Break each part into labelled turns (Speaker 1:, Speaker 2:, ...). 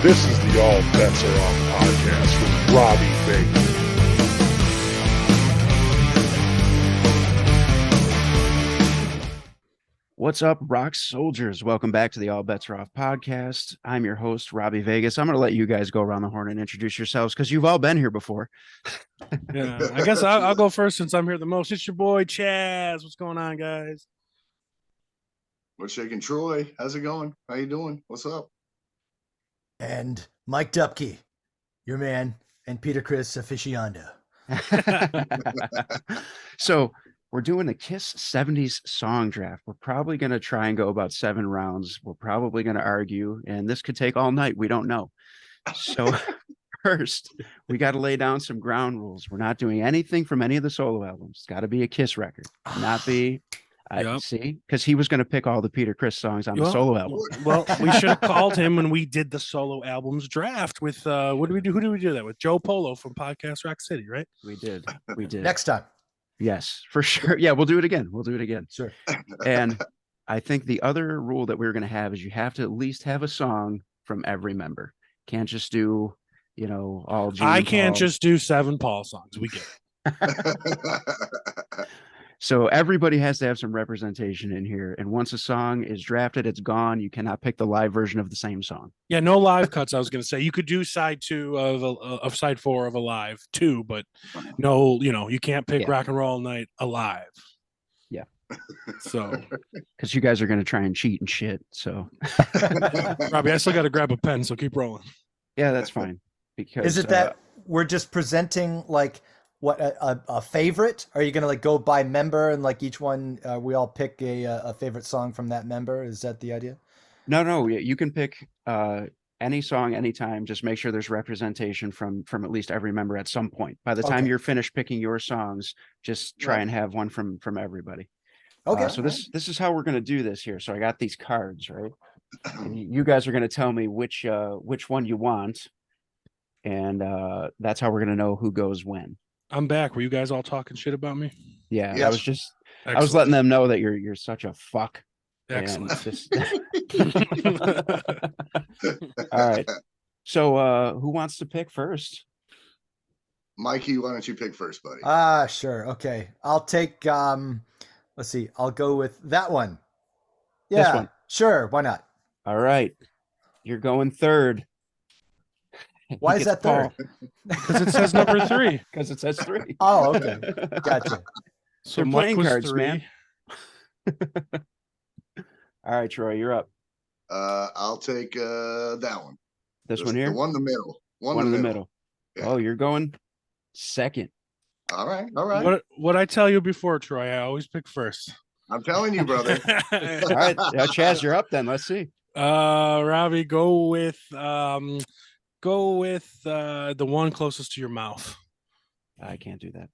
Speaker 1: This is the All Bets Are Off podcast with Robby Vegas.
Speaker 2: What's up, rock soldiers? Welcome back to the All Bets Are Off podcast. I'm your host, Robby Vegas. I'm going to let you guys go around the horn and introduce yourselves because you've all been here before.
Speaker 3: Yeah, I guess I'll go first since I'm here the most. It's your boy, Chazz. What's going on, guys?
Speaker 4: What's shaking, Troy? How's it going? How you doing? What's up?
Speaker 5: And Mike Dupke, your man, and Peter Chris aficionado.
Speaker 2: So we're doing a Kiss 70s song draft. We're probably going to try and go about 7 rounds. We're probably going to argue, and this could take all night. We don't know. So first, we got to lay down some ground rules. We're not doing anything from any of the solo albums. It's got to be a Kiss record, not be... I see, because he was going to pick all the Peter Chris songs on the solo album.
Speaker 3: Well, we should have called him when we did the solo albums draft with what did we do? Who did we do that with? Joe Polo from Podcast Rock City, right?
Speaker 2: We did.
Speaker 5: Next time.
Speaker 2: Yes, for sure. Yeah, we'll do it again.
Speaker 5: Sure.
Speaker 2: And I think the other rule that we're going to have is you have to at least have a song from every member. Can't just do, all Gene
Speaker 3: I can't
Speaker 2: Paul.
Speaker 3: just do 7 Paul songs. We get it.
Speaker 2: So everybody has to have some representation in here. And once a song is drafted, it's gone. You cannot pick the live version of the same song.
Speaker 3: Yeah, no live cuts. I was going to say you could do side 2 of side 4 of Alive 2, but no, you can't pick Rock and Roll Night Alive.
Speaker 2: Yeah.
Speaker 3: So,
Speaker 2: because you guys are going to try and cheat and shit. So,
Speaker 3: Robby, I still got to grab a pen, so keep rolling.
Speaker 2: Yeah, that's fine. Because
Speaker 5: is it that we're just presenting like what a favorite? Are you gonna go by member and each one we all pick a favorite song from that member? Is that the idea?
Speaker 2: No, you can pick any song anytime. Just make sure there's representation from at least every member at some point. By the time you're finished picking your songs, just try and have one from everybody.
Speaker 5: Okay.
Speaker 2: So this is how we're gonna do this here. So I got these cards, right? And you guys are gonna tell me which one you want, and that's how we're gonna know who goes when.
Speaker 3: I'm back. Were you guys all talking shit about me?
Speaker 2: Yeah,
Speaker 4: yes.
Speaker 2: I was letting them know that you're such a fuck.
Speaker 3: Excellent.
Speaker 2: All right. So who wants to pick first?
Speaker 4: Mikey, why don't you pick first, buddy?
Speaker 5: Sure. Okay. I'll take let's see. I'll go with that one.
Speaker 2: This
Speaker 5: Yeah.
Speaker 2: one.
Speaker 5: Sure. Why not?
Speaker 2: All right. You're going third.
Speaker 5: Why is that third?
Speaker 3: Because it says number 3.
Speaker 2: Because it says 3.
Speaker 5: Oh, okay. Gotcha.
Speaker 3: So
Speaker 2: They're
Speaker 3: Mike
Speaker 2: playing
Speaker 3: was
Speaker 2: cards,
Speaker 3: 3.
Speaker 2: man. All right, Troy, you're up.
Speaker 4: I'll take that one.
Speaker 2: This one here?
Speaker 4: The one in the middle.
Speaker 2: One in the middle.
Speaker 4: Yeah.
Speaker 2: Oh, you're going second.
Speaker 4: All right.
Speaker 3: What I tell you before, Troy, I always pick first.
Speaker 4: I'm telling you, brother.
Speaker 2: All right. Chazz, you're up then. Let's see.
Speaker 3: Robby, go with the one closest to your mouth.
Speaker 2: I can't do that.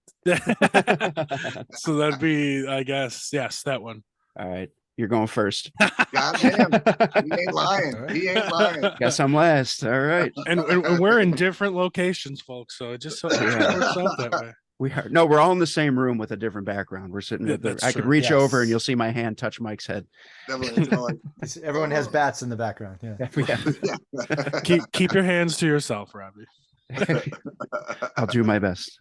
Speaker 3: So that'd be, I guess, yes, that one.
Speaker 2: All right. You're going first.
Speaker 4: God damn. He ain't lying. He ain't lying.
Speaker 2: Guess I'm last. All right.
Speaker 3: And we're in different locations, folks. So it just works out that way.
Speaker 2: We're all in the same room with a different background. We're sitting at I could reach over and you'll see my hand touch Mike's head.
Speaker 5: Everyone has bats in the background. Yeah.
Speaker 3: Keep your hands to yourself, Robby.
Speaker 2: I'll do my best.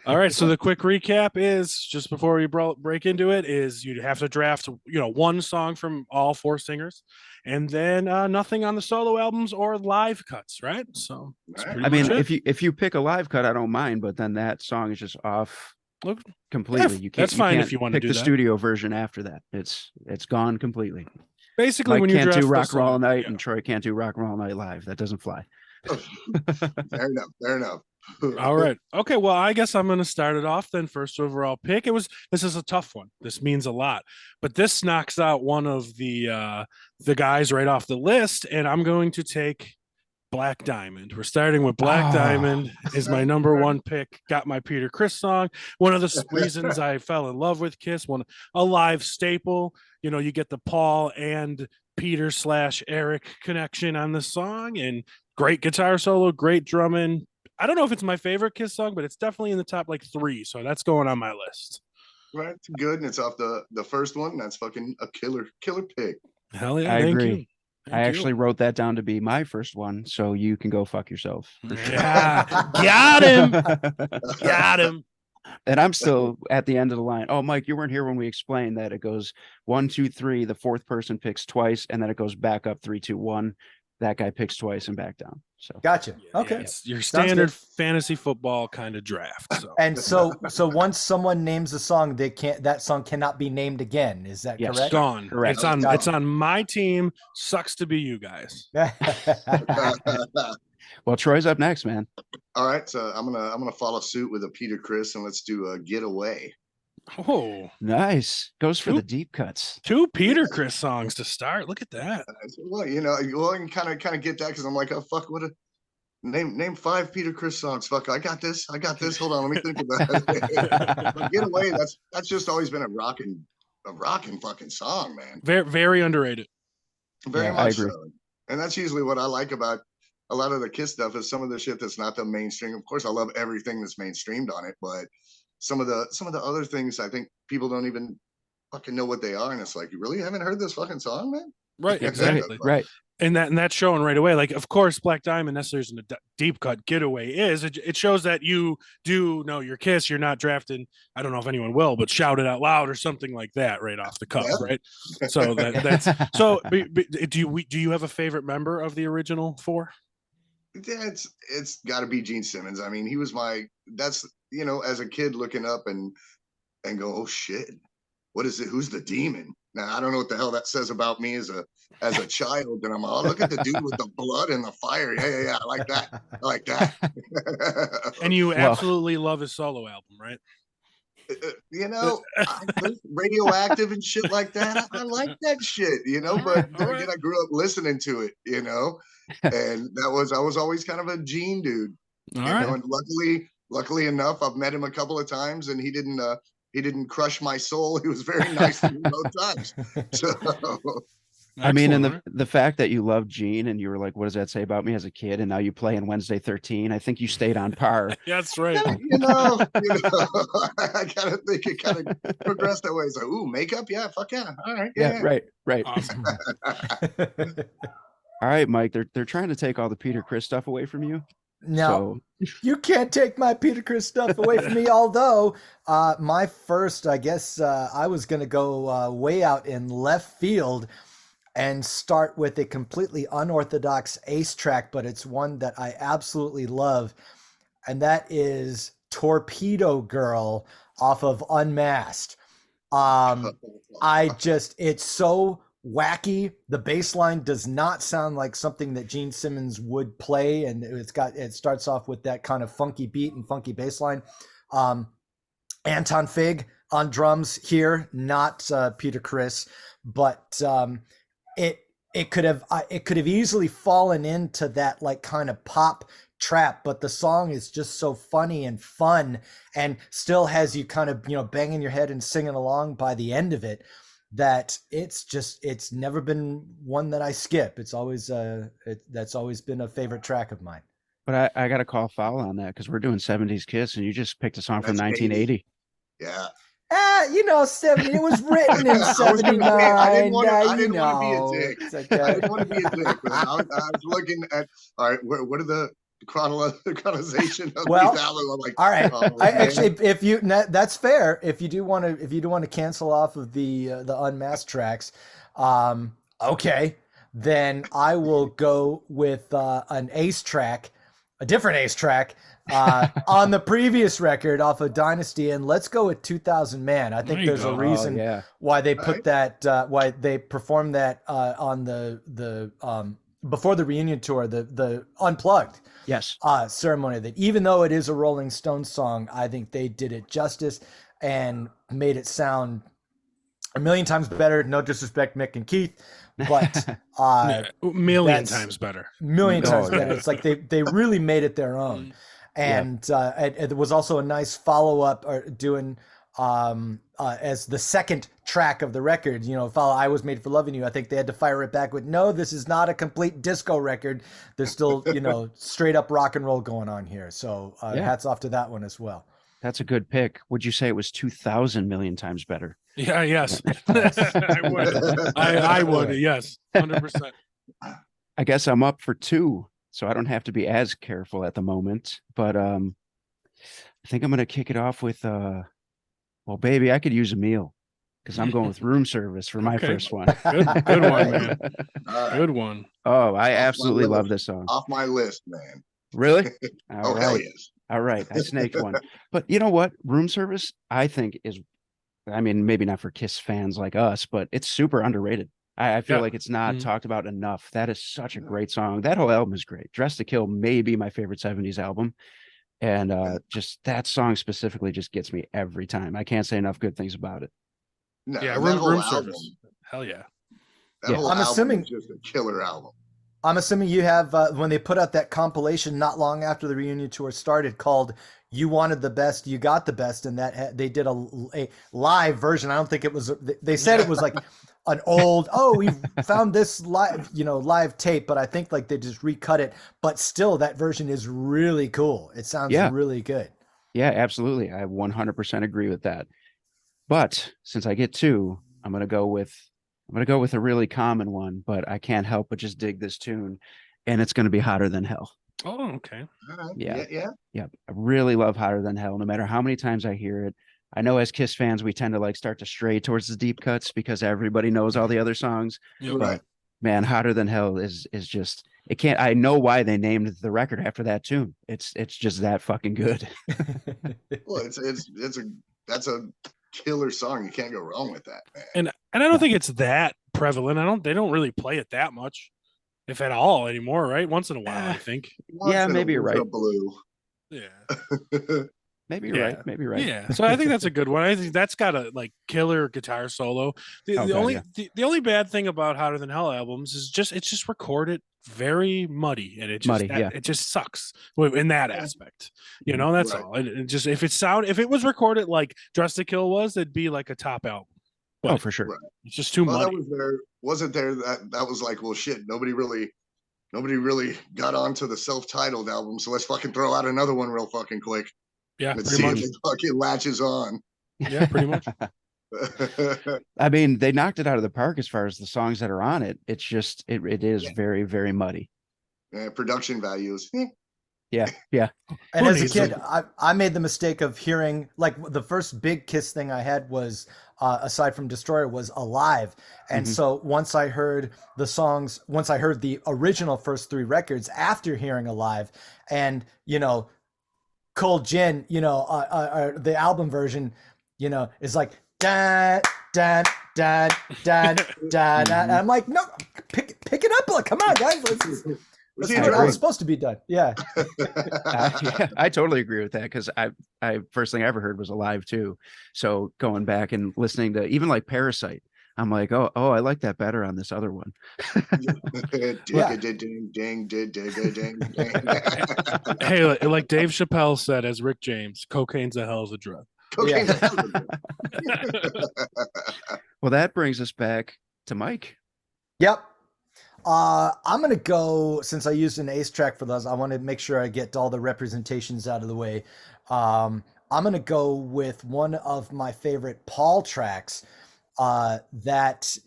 Speaker 3: All right. So the quick recap is, just before we break into it, is you have to draft, one song from all 4 singers, and then nothing on the solo albums or live cuts, right? So
Speaker 2: I mean, if you pick a live cut, I don't mind, but then that song is just off completely.
Speaker 3: That's fine if you want to
Speaker 2: pick
Speaker 3: do
Speaker 2: the
Speaker 3: that.
Speaker 2: studio version after that. It's gone completely.
Speaker 3: Basically,
Speaker 2: Mike
Speaker 3: when you
Speaker 2: can't
Speaker 3: draft
Speaker 2: do Rock
Speaker 3: the
Speaker 2: and Roll
Speaker 3: song,
Speaker 2: Night, and Troy can't do Rock and Roll Night live. That doesn't fly.
Speaker 4: Fair enough.
Speaker 3: All right. Okay. Well, I guess I'm going to start it off then. First overall pick. This is a tough one. This means a lot, but this knocks out one of the guys right off the list, and I'm going to take Black Diamond. We're starting with Black Diamond is my number 1 pick. Got my Peter Chris song. One of the reasons I fell in love with Kiss. A live staple. You get the Paul and Peter / Eric connection on the song, and great guitar solo, great drumming. I don't know if it's my favorite Kiss song, but it's definitely in the top 3. So that's going on my list.
Speaker 4: Right, good, and it's off the first one. That's fucking a killer pick.
Speaker 3: Hell yeah,
Speaker 2: I
Speaker 3: thank
Speaker 2: agree.
Speaker 3: you.
Speaker 2: I actually wrote that down to be my first one, so you can go fuck yourself.
Speaker 3: Yeah, got him. Got him.
Speaker 2: And I'm still at the end of the line. Oh, Mike, you weren't here when we explained that it goes 1, 2, 3. The fourth person picks twice, and then it goes back up 3, 2, 1. That guy picks twice and back down. So
Speaker 5: Gotcha.
Speaker 3: Yeah,
Speaker 5: Okay.
Speaker 3: it's your
Speaker 5: Sounds
Speaker 3: standard
Speaker 5: good.
Speaker 3: fantasy football kind of draft. So
Speaker 5: And so once someone names a song, that song cannot be named again. Is that
Speaker 2: Yes.
Speaker 5: correct?
Speaker 3: gone.
Speaker 2: Correct.
Speaker 3: It's on my team. Sucks to be you guys.
Speaker 2: well, Troy's up next, man.
Speaker 4: All right, so I'm gonna follow suit with a Peter Criss, and let's do a Get Away.
Speaker 3: Oh,
Speaker 2: Nice. Goes for
Speaker 3: Two-
Speaker 2: the deep cuts.
Speaker 3: 2 Peter Criss songs to start. Look at that.
Speaker 4: Well, you know, well, you can kind of get that because I'm like, oh fuck, what a name 5 Peter Criss songs. Fuck, I got this. Hold on, let me think about it. But Get Away, that's just always been a rocking fucking song, man.
Speaker 3: Very, very underrated.
Speaker 4: Very
Speaker 2: Yeah, I
Speaker 4: much
Speaker 2: agree.
Speaker 4: so. And that's usually what I like about a lot of the Kiss stuff is some of the shit that's not the mainstream. Of course, I love everything that's mainstreamed on it, but some of the other things I think people don't even fucking know what they are, and it's like, you really haven't heard this fucking song, man?
Speaker 3: Right, exactly.
Speaker 2: Right.
Speaker 3: And that's showing right away. Like, of course, Black Diamond necessarily isn't a deep cut. Getaway is. It shows that you do know your Kiss. You're not drafting. I don't know if anyone will, but shout it out loud or something like that right off the cuff,
Speaker 4: Yeah.
Speaker 3: right? So that's so. Do you have a favorite member of the original 4?
Speaker 4: Yeah, it's got to be Gene Simmons. I mean, he was that's, you know, as a kid looking up and go, oh shit, what is it? Who's the demon? Now I don't know what the hell that says about me as a child. And I'm all, look at the dude with the blood and the fire. Yeah. I like that.
Speaker 3: And you absolutely love his solo album, right?
Speaker 4: You know, radioactive and shit like that. I like that shit, you know, but
Speaker 3: All right.
Speaker 4: again, I grew up listening to it, you know, and I was always kind of a Gene dude.
Speaker 3: All
Speaker 4: You
Speaker 3: right.
Speaker 4: know, and luckily enough, I've met him a couple of times, and he didn't crush my soul. He was very nice to me both times. So
Speaker 2: I mean, and
Speaker 3: Excellent,
Speaker 2: the fact that you love Gene and you were like, what does that say about me as a kid? And now you play in Wednesday 13. I think you stayed on par.
Speaker 3: right? That's right.
Speaker 4: you know, I kind of think it kind of progressed that way. It's like, ooh, makeup, yeah, fuck yeah, all right,
Speaker 2: Yeah, right.
Speaker 3: Awesome.
Speaker 2: All right, Mike. They're trying to take all the Peter Criss stuff away from you.
Speaker 5: No,
Speaker 2: So
Speaker 5: you can't take my Peter Criss stuff away from me. Although my first, I guess I was going to go way out in left field and start with a completely unorthodox Ace track, but it's one that I absolutely love. And that is Torpedo Girl off of Unmasked. It's so wacky. The bass line does not sound like something that Gene Simmons would play, and it starts off with that kind of funky beat and funky bass line. Anton Fig on drums here, not Peter Criss, but it could have easily fallen into that like kind of pop trap, but the song is just so funny and fun, and still has you kind of, you know, banging your head and singing along by the end of it. That it's never been one that I skip. It's always that's always been a favorite track of mine.
Speaker 2: but I got to call foul on that because we're doing 70s Kiss and you just picked a song from
Speaker 4: That's
Speaker 2: 1980.
Speaker 4: Yeah.
Speaker 5: You know, 70. It was written in
Speaker 4: I was gonna
Speaker 5: 79.
Speaker 4: say, I didn't wanna
Speaker 5: you
Speaker 4: be a
Speaker 5: know,
Speaker 4: dick.
Speaker 5: it's
Speaker 4: I
Speaker 5: okay.
Speaker 4: didn't want to be a dick, but I was looking at, all right, what are the chronologization of
Speaker 5: Well,
Speaker 4: these albums? I'm like,
Speaker 5: All right.
Speaker 4: oh,
Speaker 5: I
Speaker 4: man.
Speaker 5: actually, that's fair. If you do want to cancel off of the Unmasked tracks, okay, then I will go with an Ace track, a different Ace track on the previous record off of Dynasty, and let's go with 2000 Man. I
Speaker 3: There
Speaker 5: think
Speaker 3: you
Speaker 5: there's
Speaker 3: go.
Speaker 5: a reason
Speaker 2: yeah.
Speaker 5: why they put
Speaker 4: Right.
Speaker 5: that, why they performed that on the before the reunion tour, the Unplugged
Speaker 2: Yes.
Speaker 5: ceremony. That even though it is a Rolling Stones song, I think they did it justice and made it sound a million times better. No disrespect, Mick and Keith, but
Speaker 3: A million
Speaker 5: that's-
Speaker 3: times better.
Speaker 5: million
Speaker 2: Oh,
Speaker 5: times
Speaker 2: yeah.
Speaker 5: better. It's like they really made it their own. And it was also a nice follow up or doing as the second track of the record, you know, follow I Was Made for Loving You. I think they had to fire it back with, no, this is not a complete disco record. There's still, you know, straight up rock and roll going on here. So
Speaker 2: Yeah.
Speaker 5: hats off to that one as well.
Speaker 2: That's a good pick. Would you say it was 2,000 million times better?
Speaker 3: Yeah, yes. I would. I would, yes. 100%.
Speaker 2: I guess I'm up for 2, so I don't have to be as careful at the moment. But I think I'm gonna kick it off with well, baby, I could use a meal because I'm going with Room Service for my
Speaker 3: Okay.
Speaker 2: first one.
Speaker 3: Good one, man.
Speaker 4: All right.
Speaker 3: Good one.
Speaker 2: Oh, I
Speaker 4: Off my
Speaker 2: absolutely love
Speaker 4: list.
Speaker 2: this song.
Speaker 4: Off my list, man.
Speaker 2: Really?
Speaker 4: Oh, hell yes.
Speaker 2: All right. I snaked one. But you know what? Room Service, I think, is, I mean, maybe not for Kiss fans like us, but it's super underrated. I feel
Speaker 3: Yeah.
Speaker 2: like it's not
Speaker 3: Mhm.
Speaker 2: talked about enough. That is such a great song. That whole album is great. Dress to Kill may be my favorite 70s album. And just that song specifically just gets me every time. I can't say enough good things about it.
Speaker 4: No,
Speaker 3: Yeah,
Speaker 4: that
Speaker 3: room
Speaker 4: whole album,
Speaker 3: service. Hell yeah.
Speaker 4: that
Speaker 2: Yeah.
Speaker 4: whole
Speaker 5: I'm
Speaker 4: album
Speaker 5: assuming-
Speaker 4: is just a killer album.
Speaker 5: I'm assuming you have when they put out that compilation not long after the reunion tour started called "You Wanted the Best, You Got the Best," and that they did a live version. I don't think it was. They said it was like an old. Oh, we found this live tape, but I think like they just recut it. But still, that version is really cool. It sounds really good.
Speaker 2: Yeah, absolutely. I 100% agree with that. But since I get 2, I'm gonna go with a really common one, but I can't help but just dig this tune, and it's gonna be Hotter Than Hell.
Speaker 3: Oh, okay.
Speaker 4: All right.
Speaker 2: Yeah.
Speaker 4: Yeah.
Speaker 2: I really love Hotter Than Hell, no matter how many times I hear it. I know as Kiss fans, we tend to like start to stray towards the deep cuts because everybody knows all the other songs.
Speaker 3: Yep.
Speaker 2: But
Speaker 4: Right.
Speaker 2: man, Hotter Than Hell is just, it can't, I know why they named the record after that tune. It's just that fucking good.
Speaker 4: Well, that's a killer song. You can't go wrong with that, man.
Speaker 3: And I don't think it's that prevalent. They don't really play it that much, if at all, anymore, right? Once in a while, I think.
Speaker 2: Yeah,
Speaker 4: Once in a
Speaker 2: maybe you're
Speaker 4: once in a
Speaker 2: right.
Speaker 4: blue.
Speaker 3: Yeah.
Speaker 2: Maybe you're right. Maybe you're right.
Speaker 3: Yeah. So I think that's a good one. I think that's got a like killer guitar solo. The
Speaker 2: Okay,
Speaker 3: only
Speaker 2: yeah.
Speaker 3: the only bad thing about Hotter Than Hell albums is it's just recorded very muddy, and it just it just sucks in that aspect. You know, that's
Speaker 4: Right.
Speaker 3: all. And it just if it was recorded like Dress to Kill was, it'd be like a top album. But
Speaker 2: Oh, for sure.
Speaker 4: Right.
Speaker 3: it's just too
Speaker 4: Well,
Speaker 3: muddy.
Speaker 4: that was there. Wasn't there that was like, well, shit. Nobody really got onto the self-titled album, so let's fucking throw out another one real fucking quick.
Speaker 3: Yeah,
Speaker 4: Let's
Speaker 3: pretty
Speaker 4: see
Speaker 3: much.
Speaker 4: if it fucking latches on.
Speaker 3: Yeah, pretty much.
Speaker 2: I mean, they knocked it out of the park as far as the songs that are on it. It's just, it is very, very muddy.
Speaker 4: Production values.
Speaker 2: Yeah. Yeah.
Speaker 5: And
Speaker 3: Who
Speaker 5: as a
Speaker 3: needs
Speaker 5: kid,
Speaker 3: them?
Speaker 5: I made the mistake of hearing like the first big Kiss thing I had was aside from Destroyer was Alive. And
Speaker 2: Mhm.
Speaker 5: so once I heard the original first 3 records after hearing Alive and, Cold Gin, the album version, is like, da, da, da, da, da, da. And I'm like, no, pick it up. Like, come on, guys. Let's do how it's supposed to be done. Yeah.
Speaker 2: Yeah, I totally agree with that because I first thing I ever heard was Alive too. So going back and listening to even like Parasite, I'm like, oh, I like that better on this other one.
Speaker 3: Hey, like Dave Chappelle said, as Rick James, cocaine's a hell of a drug.
Speaker 4: Cocaine.
Speaker 2: Well, that brings us back to Mike.
Speaker 5: Yep. I'm going to go, since I used an ace track for those, I want to make sure I get all the representations out of the way. I'm going to go with one of my favorite Paul tracks that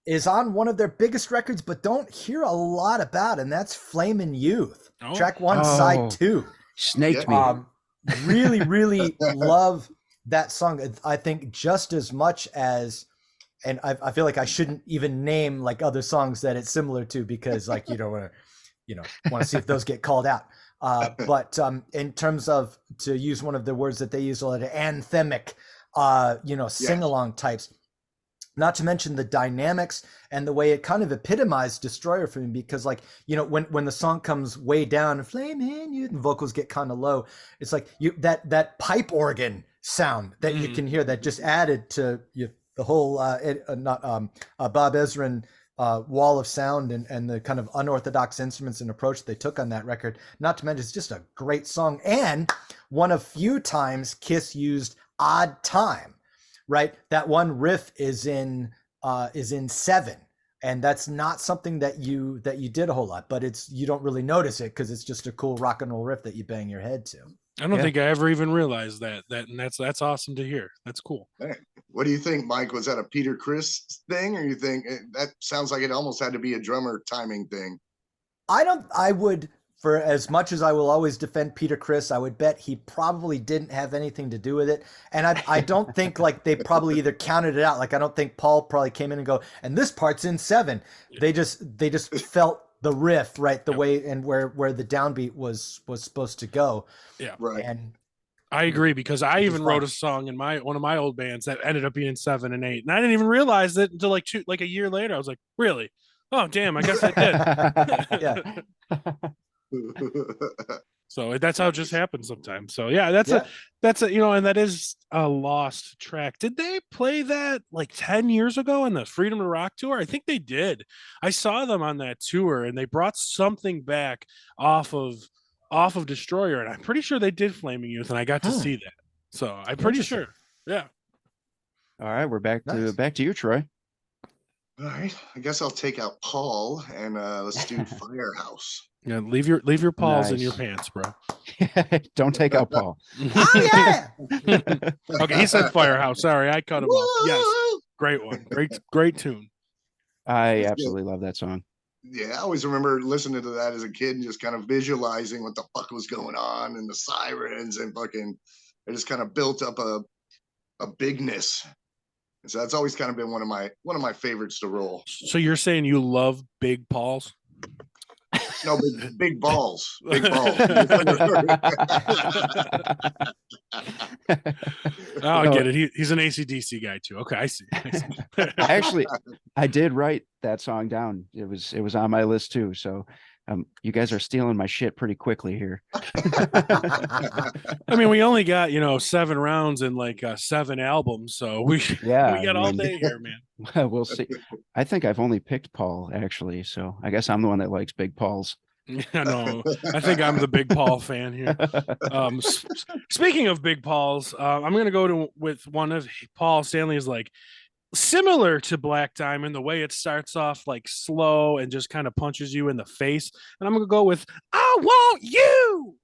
Speaker 5: is on one of their biggest records, but don't hear a lot about, and that's Flamin' Youth.
Speaker 3: Oh.
Speaker 5: Track 1,
Speaker 2: Oh.
Speaker 5: side 2.
Speaker 2: Snaked me.
Speaker 5: Really, really love that song. I think just as much as, and I feel like I shouldn't even name like other songs that it's similar to because like you don't want to see if those get called out. But in terms of, to use one of the words that they use a lot, anthemic, sing along types. Not to mention the dynamics and the way it kind of epitomized Destroyer for me, because like, when the song comes way down, Flamin' Youth, and vocals get kind of low, it's like that pipe organ sound that you can hear that just added to the whole Bob Ezrin wall of sound and the kind of unorthodox instruments and approach they took on that record. Not to mention it's just a great song, and one of few times Kiss used odd time. Right, that one riff is in 7, and that's not something that you did a whole lot, but you don't really notice it because it's just a cool rock and roll riff that you bang your head to.
Speaker 3: I don't think I ever even realized that, and that's awesome to hear. That's cool.
Speaker 4: Well, What do you think, Mike? Was that a Peter Criss thing, or you think that sounds like it almost had to be a drummer timing thing?
Speaker 5: I would, for as much as I will always defend Peter Criss, I would bet he probably didn't have anything to do with it. And I don't think like they probably either counted it out. Like I don't think Paul probably came in and go, and this part's in 7. They just felt the riff, right, the way and where the downbeat was supposed to go.
Speaker 3: Yeah.
Speaker 4: Right.
Speaker 5: And
Speaker 3: I agree, because I even wrote a song in one of my old bands that ended up being 7 and 8, and I didn't even realize it until like a year later. I was like, really? Oh, damn! I guess I did.
Speaker 5: yeah.
Speaker 3: So that's how it just happens sometimes. So yeah, that's a and that is a lost track. Did they play that like 10 years ago on the Freedom to Rock tour? I think they did. I saw them on that tour, and they brought something back off of Destroyer, and I'm pretty sure they did Flaming Youth, and I got to see that. So I'm pretty sure. Yeah.
Speaker 2: All right, we're back to you, Troy.
Speaker 4: All right, I guess I'll take out Paul and let's do Firehouse.
Speaker 3: Yeah, leave your paws in your pants, bro.
Speaker 2: Don't take out Paul.
Speaker 5: Oh yeah.
Speaker 3: Okay, he said Firehouse. Sorry, I cut him off. Yes, great one. Great tune.
Speaker 2: I absolutely love that song.
Speaker 4: Yeah, I always remember listening to that as a kid and just kind of visualizing what the fuck was going on and the sirens and fucking. It just kind of built up a bigness. And so that's always kind of been one of my favorites to roll.
Speaker 3: So you're saying you love big Pauls?
Speaker 4: No, big balls. Big balls.
Speaker 3: Oh, I get it. He's an AC/DC guy too. Okay, I see.
Speaker 2: I did write that song down. It was on my list too. So you guys are stealing my shit pretty quickly here.
Speaker 3: I mean, we only got 7 rounds and like 7 albums, so we got all day here, man.
Speaker 2: We'll see. I think I've only picked Paul actually, so I guess I'm the one that likes big Pauls.
Speaker 3: No, I think I'm the big Paul fan here. Speaking of big Pauls, I'm gonna go with one of Paul Stanley's, like similar to Black Diamond, the way it starts off like slow and just kind of punches you in the face. And I'm gonna go with "I Want You."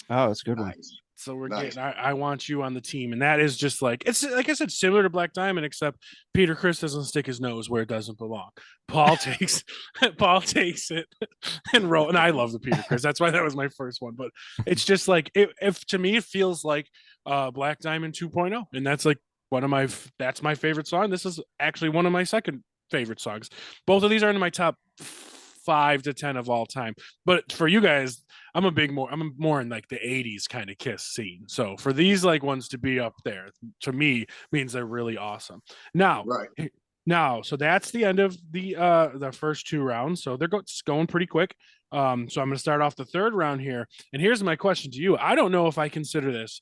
Speaker 2: Oh, it's a good one.
Speaker 3: So we're getting I Want You on the team, and that is just like, it's like I said, similar to Black Diamond, except Peter Criss doesn't stick his nose where it doesn't belong. Paul takes it and roll. And I love the Peter Criss. That's why that was my first one. But it's just like if to me it feels like Black Diamond 2.0, and that's like that's my favorite song. This is actually one of my second favorite songs. Both of these are in my top 5 to 10 of all time. But for you guys, I'm more in like the 80s kind of Kiss scene. So for these like ones to be up there, to me, means they're really awesome. Now, so that's the end of the first 2 rounds. So they're going pretty quick. So I'm going to start off the third round here. And here's my question to you. I don't know if I consider this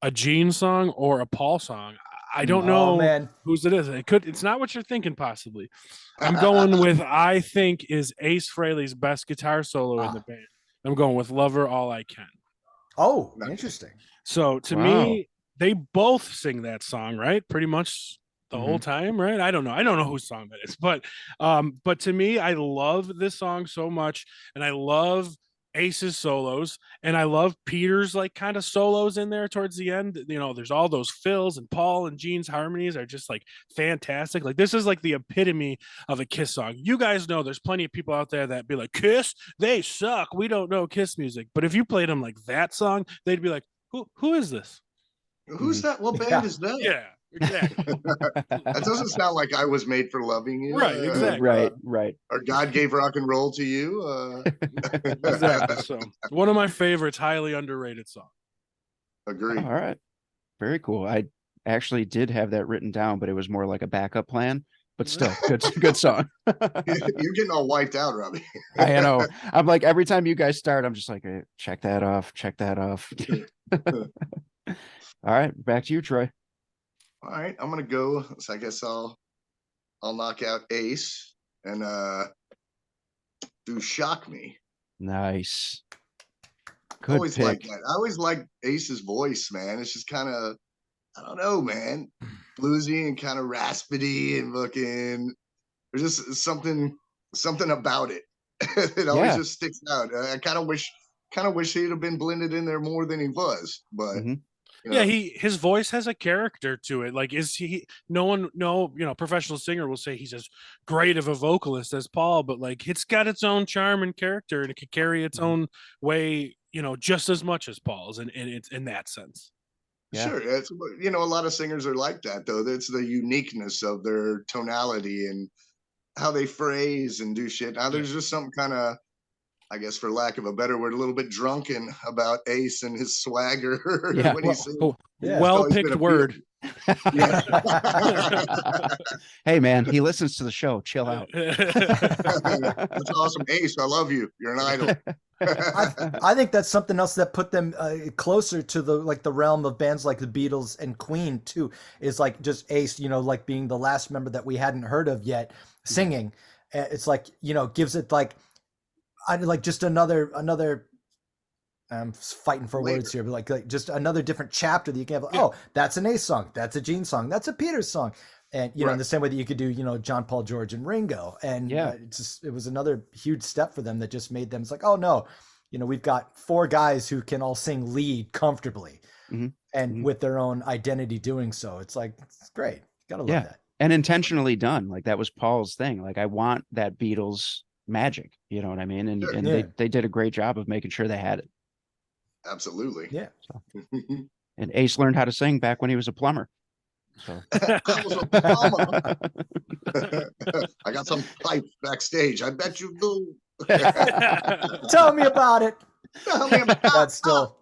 Speaker 3: a Gene song or a Paul song. I don't know whose it is. It's not what you're thinking, possibly. I'm going with, I think, is Ace Frehley's best guitar solo in the band. I'm going with Lover All I Can.
Speaker 5: Oh, interesting.
Speaker 3: So to me, they both sing that song, right? Pretty much the whole time, right? I don't know whose song that is, but to me, I love this song so much, and I love Ace's solos, and I love Peter's like kind of solos in there towards the end. There's all those fills, and Paul and Gene's harmonies are just like fantastic. Like, this is like the epitome of a Kiss song. You guys know there's plenty of people out there that be like, Kiss, they suck, we don't know Kiss music. But if you played them like that song, they'd be like, who is this?
Speaker 4: Who's that? What band is that?
Speaker 3: Yeah, exactly.
Speaker 4: That doesn't sound like I Was Made for Loving You.
Speaker 3: Right, exactly.
Speaker 2: Right.
Speaker 4: Or God Gave Rock and Roll to You.
Speaker 3: Exactly. So one of my favorites, highly underrated song.
Speaker 4: Agree.
Speaker 2: All right. Very cool. I actually did have that written down, but it was more like a backup plan. But still, good song.
Speaker 4: You're getting all wiped out, Robby.
Speaker 2: I know. I'm like, every time you guys start, I'm just like, check that off. All right, back to you, Troy.
Speaker 4: All right, I'm gonna go. So I guess I'll knock out Ace and do Shock Me.
Speaker 2: Nice.
Speaker 4: Good always pick. Like that. I always like Ace's voice, man. It's just kind of, I don't know, man, bluesy and kind of raspy and looking. There's just something about it. It always just sticks out. I kind of wish he'd have been blended in there more than he was, but. You
Speaker 3: Yeah,
Speaker 4: know?
Speaker 3: his voice has a character to it. Like, is he? No, professional singer will say he's as great of a vocalist as Paul, but like, it's got its own charm and character, and it could carry its own way, just as much as Paul's, and it's in that sense.
Speaker 2: Yeah.
Speaker 4: Sure, it's a lot of singers are like that though. That's the uniqueness of their tonality and how they phrase and do shit. Now there's just something kind of, I guess, for lack of a better word, a little bit drunken about Ace and his swagger
Speaker 2: Yeah.
Speaker 4: when he sings.
Speaker 5: Yeah.
Speaker 3: Well
Speaker 4: always been
Speaker 3: picked
Speaker 4: a
Speaker 3: word.
Speaker 4: Yeah.
Speaker 2: Hey man, he listens to the show. Chill out.
Speaker 4: That's awesome, Ace. I love you. You're an idol.
Speaker 5: I think that's something else that put them closer to the realm of bands like the Beatles and Queen too. Is like just Ace, like being the last member that we hadn't heard of yet singing. It's like gives it like just another. I'm fighting for words here, but like just another different chapter that you can have. Oh, that's an Ace song. That's a Gene song. That's a Peter song. And in the same way that you could do, John, Paul, George, and Ringo, and it was another huge step for them that just made them. It's like, oh no, we've got 4 guys who can all sing lead comfortably, and with their own identity doing so. It's like it's great. Gotta love that.
Speaker 2: And intentionally done. Like that was Paul's thing. Like I want that Beatles magic. You know what I mean? And they did a great job of making sure they had it.
Speaker 4: Absolutely.
Speaker 5: Yeah.
Speaker 2: So. And Ace learned how to sing back when he was a plumber. So
Speaker 4: I got some pipes backstage. I bet you do.
Speaker 5: Tell me about it.
Speaker 4: Tell me about
Speaker 5: That's still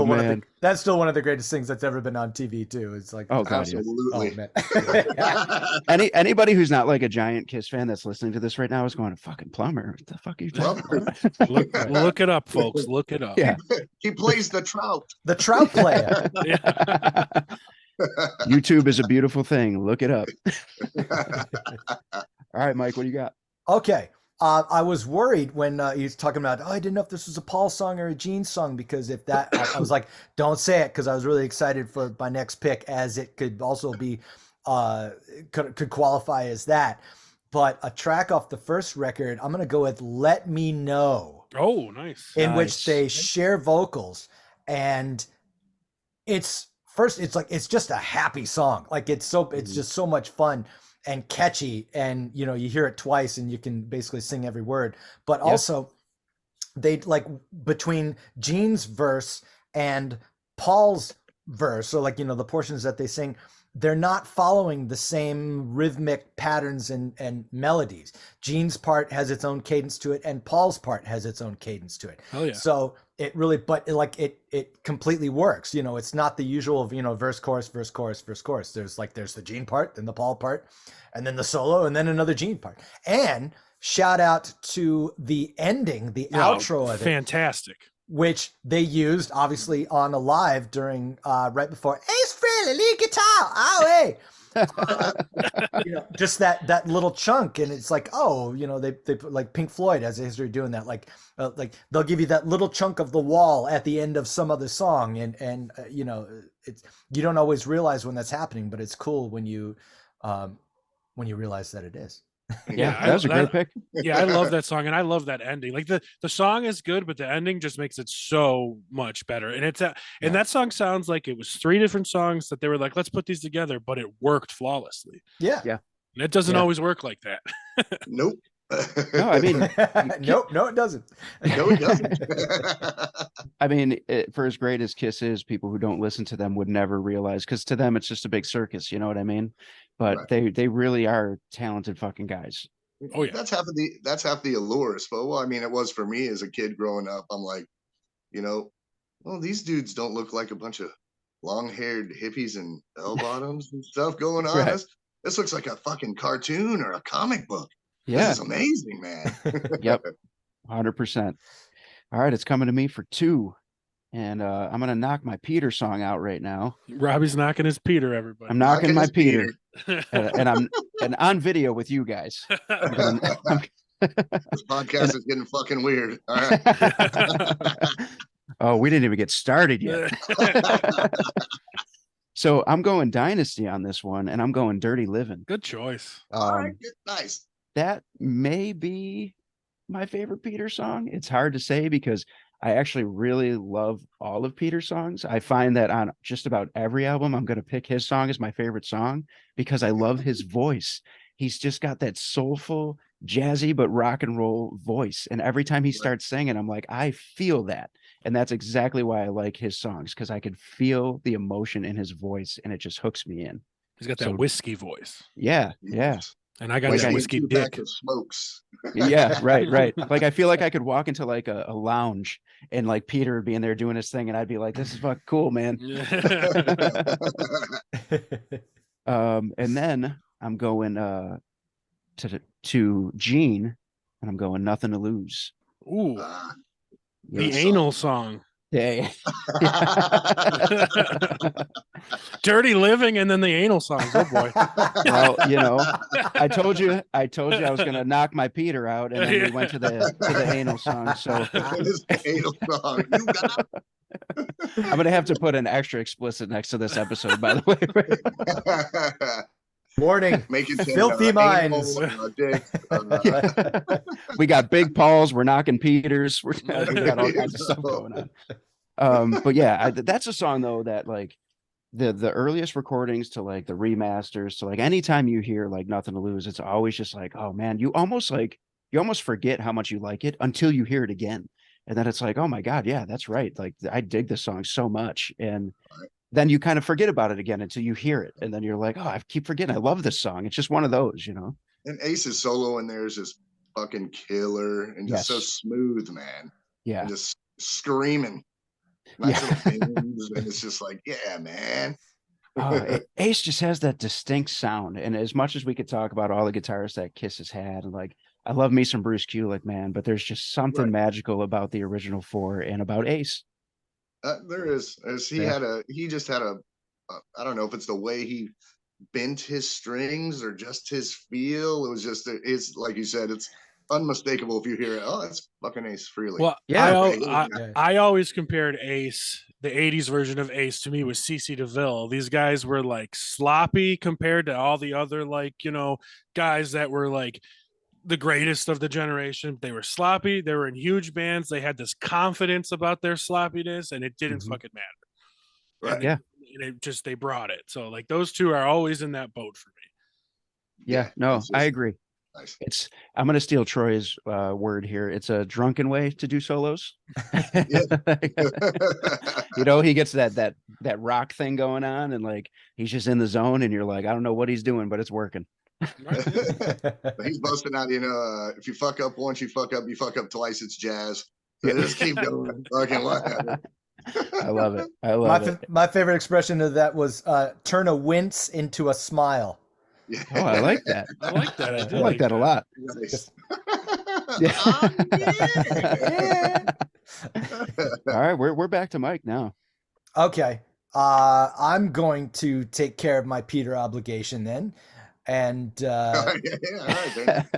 Speaker 2: man.
Speaker 5: That's still one of the greatest things that's ever been on TV too. It's like,
Speaker 2: oh god,
Speaker 4: absolutely.
Speaker 5: Oh, man.
Speaker 2: Anybody who's not like a giant Kiss fan that's listening to this right now is going, fucking plumber. What the fuck are you talking about?
Speaker 3: Look it up, folks. Look it up.
Speaker 2: Yeah.
Speaker 4: He plays the trout.
Speaker 5: The trout player.
Speaker 2: YouTube is a beautiful thing. Look it up. All right, Mike, what do you got?
Speaker 5: Okay. I was worried when he was talking about, I didn't know if this was a Paul song or a Gene song, because if that, I was like, don't say it, because I was really excited for my next pick, as it could also be, could qualify as that. But a track off the first record, I'm going to go with Let Me Know.
Speaker 3: Oh, nice.
Speaker 5: In which they share vocals. And it's just a happy song. Like it's just so much fun and catchy, and you hear it twice and you can basically sing every word. But also they like between Gene's verse and Paul's verse, so like the portions that they sing, they're not following the same rhythmic patterns and melodies. Gene's part has its own cadence to it, and Paul's part has its own cadence to it.
Speaker 3: Oh yeah.
Speaker 5: So it really, but it completely works. It's not the usual of verse, chorus, verse, chorus, verse, chorus. There's the Gene part, then the Paul part, and then the solo, and then another Gene part. And shout out to the ending, the outro of it.
Speaker 3: Fantastic.
Speaker 5: Which they used obviously on a live during right before Ace Frehley lead guitar. Oh hey. Just that little chunk, and it's like, they put like Pink Floyd has a history of doing that. Like they'll give you that little chunk of the wall at the end of some other song, and it's, you don't always realize when that's happening, but it's cool when you realize that it is.
Speaker 2: Yeah, that was a great pick.
Speaker 3: Yeah, I love that song, and I love that ending. Like the song is good, but the ending just makes it so much better. And and that song sounds like it was 3 different songs that they were like, let's put these together, but it worked flawlessly.
Speaker 5: Yeah.
Speaker 3: And it doesn't always work like that.
Speaker 4: Nope.
Speaker 2: No, I mean,
Speaker 5: no, it doesn't.
Speaker 4: No, it doesn't.
Speaker 2: I mean, for as great as Kiss is, people who don't listen to them would never realize, because to them it's just a big circus. You know what I mean? But they really are talented fucking guys.
Speaker 3: Oh yeah,
Speaker 4: that's half the allure. So, well, I mean, it was for me as a kid growing up. I'm like, well, these dudes don't look like a bunch of long-haired hippies and bell-bottoms and stuff going on.
Speaker 2: Right.
Speaker 4: This looks like a fucking cartoon or a comic book.
Speaker 2: Yeah,
Speaker 4: this is amazing, man.
Speaker 2: Yep, 100%. All right, it's coming to me for 2. And I'm gonna knock my Peter song out right now.
Speaker 3: Robbie's knocking his Peter, everybody.
Speaker 2: I'm knocking my Peter. and I'm on video with you guys.
Speaker 4: This podcast is getting fucking weird. All right.
Speaker 2: Oh, we didn't even get started yet. So I'm going Dynasty on this one, and I'm going Dirty Living.
Speaker 3: Good choice.
Speaker 4: All right, nice.
Speaker 2: That may be my favorite Peter song. It's hard to say because I actually really love all of Peter's songs. I find that on just about every album, I'm going to pick his song as my favorite song because I love his voice. He's just got that soulful, jazzy, but rock and roll voice. And every time he starts singing, I'm like, I feel that. And that's exactly why I like his songs, because I could feel the emotion in his voice and it just hooks me in.
Speaker 3: He's got that whiskey voice.
Speaker 2: Yeah. Yeah.
Speaker 3: And I got that whiskey dick.
Speaker 4: Smokes.
Speaker 2: Yeah, right. Like I feel like I could walk into like a lounge and like Peter would be in there doing his thing and I'd be like, this is fucking cool, man. And then I'm going to Gene and I'm going Nothing to Lose.
Speaker 3: Ooh. The anal song.
Speaker 2: Yeah.
Speaker 3: Dirty Living and then the anal songs. Oh boy.
Speaker 2: Well, I told you I was gonna knock my Peter out, and then we went to the anal song. So
Speaker 4: anal song. You got
Speaker 2: I'm gonna have to put an extra explicit next to this episode, by the way.
Speaker 5: Warning. Filthy minds.
Speaker 2: We got big Pauls, we're knocking Peters, we got all kinds of stuff going on. But yeah, that's a song though that like the earliest recordings to like the remasters to like anytime you hear like Nothing to Lose, it's always just like, oh man, you almost forget how much you like it until you hear it again. And then it's like, oh my God, yeah, that's right. Like I dig this song so much. And then you kind of forget about it again until you hear it. And then you're like, oh, I keep forgetting. I love this song. It's just one of those,
Speaker 4: And Ace's solo in there is just fucking killer and just so smooth, man.
Speaker 2: Yeah.
Speaker 4: And just screaming. Nice little things, and it's just like, yeah, man.
Speaker 2: Ace just has that distinct sound. And as much as we could talk about all the guitarists that Kiss has had, and like, I love me some Bruce Kulick, man, but there's just something magical about the original four and about Ace.
Speaker 4: There is. He just had a I don't know if it's the way he bent his strings or just his feel. It was just, it's like you said, it's unmistakable if you hear it. Oh, it's fucking Ace Frehley.
Speaker 3: Well, I always compared Ace, the 80s version of Ace, to me was CC DeVille. These guys were like sloppy compared to all the other guys that were like the greatest of the generation. They were sloppy. They were in huge bands. They had this confidence about their sloppiness, and it didn't fucking matter.
Speaker 4: Right.
Speaker 3: And they brought it. So like those two are always in that boat for me.
Speaker 2: Yeah, no, I agree.
Speaker 4: Nice.
Speaker 2: I'm going to steal Troy's word here. It's a drunken way to do solos. He gets that rock thing going on, and like he's just in the zone, and you're like, I don't know what he's doing, but it's working.
Speaker 4: He's busting out, if you fuck up once, you fuck up twice, it's jazz. So just keep going. Fucking whatever.
Speaker 2: I love it.
Speaker 5: My favorite expression of that was turn a wince into a smile.
Speaker 4: Yeah.
Speaker 2: Oh, I like that.
Speaker 3: I like that.
Speaker 2: I like that a lot.
Speaker 4: Nice.
Speaker 2: All right, we're back to Mike now.
Speaker 5: Okay. I'm going to take care of my Peter obligation then. And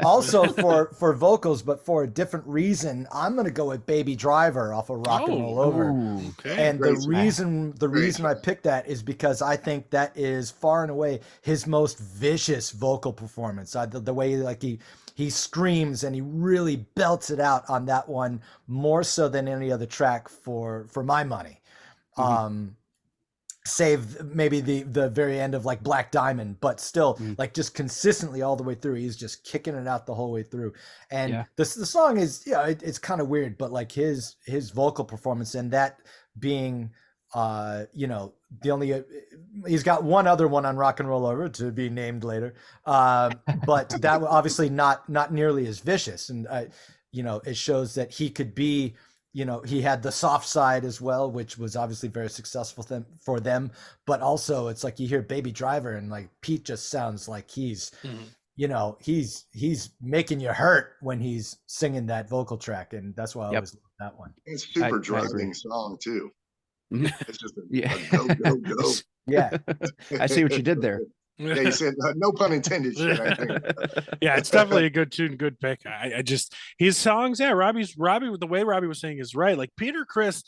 Speaker 5: also for vocals, but for a different reason, I'm going to go with Baby Driver off of Rock and Roll Over.
Speaker 3: Okay.
Speaker 5: And the reason I picked that is because I think that is far and away his most vicious vocal performance. The way like he screams and he really belts it out on that one more so than any other track for my money. Save maybe the very end of like Black Diamond, but still like just consistently all the way through, he's just kicking it out the whole way through. And the song is it's kind of weird, but like his vocal performance and that being the only he's got one other one on Rock and Roll Over to be named later, but that obviously not nearly as vicious, and it shows that he could be. He had the soft side as well, which was obviously very successful for them. But also, it's like you hear Baby Driver, and like Pete just sounds like he's, he's making you hurt when he's singing that vocal track, and that's why I always love that one.
Speaker 4: It's super driving song too. It's just a go.
Speaker 5: Yeah,
Speaker 2: I see what you did there.
Speaker 4: Yeah, you said no pun intended. Shit, I think.
Speaker 3: Yeah, it's definitely a good tune, good pick. I just his songs, Robbie. The way Robbie was saying is right. Like Peter Criss,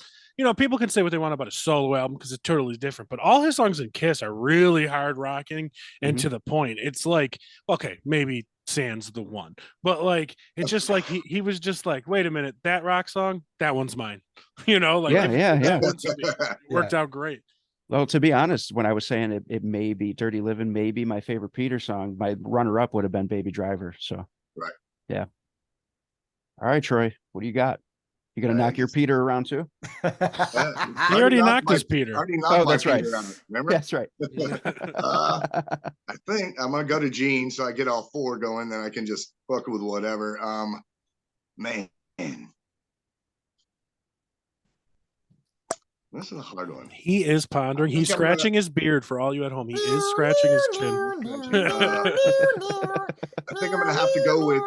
Speaker 3: people can say what they want about a solo album because it's totally different, but all his songs in Kiss are really hard rocking and to the point. It's like, okay, maybe sans the one. But like it's just like he was just like, wait a minute, that rock song, that one's mine. Like that one to me. It worked out great.
Speaker 2: Well, to be honest, when I was saying it may be Dirty Living, maybe my favorite Peter song, my runner-up would have been Baby Driver. So
Speaker 4: Right.
Speaker 2: Yeah. All right, Troy, what do you got? You gonna knock your Peter around too?
Speaker 3: He already knocked his Peter.
Speaker 2: That's right.
Speaker 4: Remember?
Speaker 2: That's right.
Speaker 4: I think I'm gonna go to Gene, so I get all four going. Then I can just fuck with whatever. Man, this is a hard one.
Speaker 3: He is pondering. He's scratching his beard for all you at home. He is scratching his chin.
Speaker 4: I think I'm gonna have to go with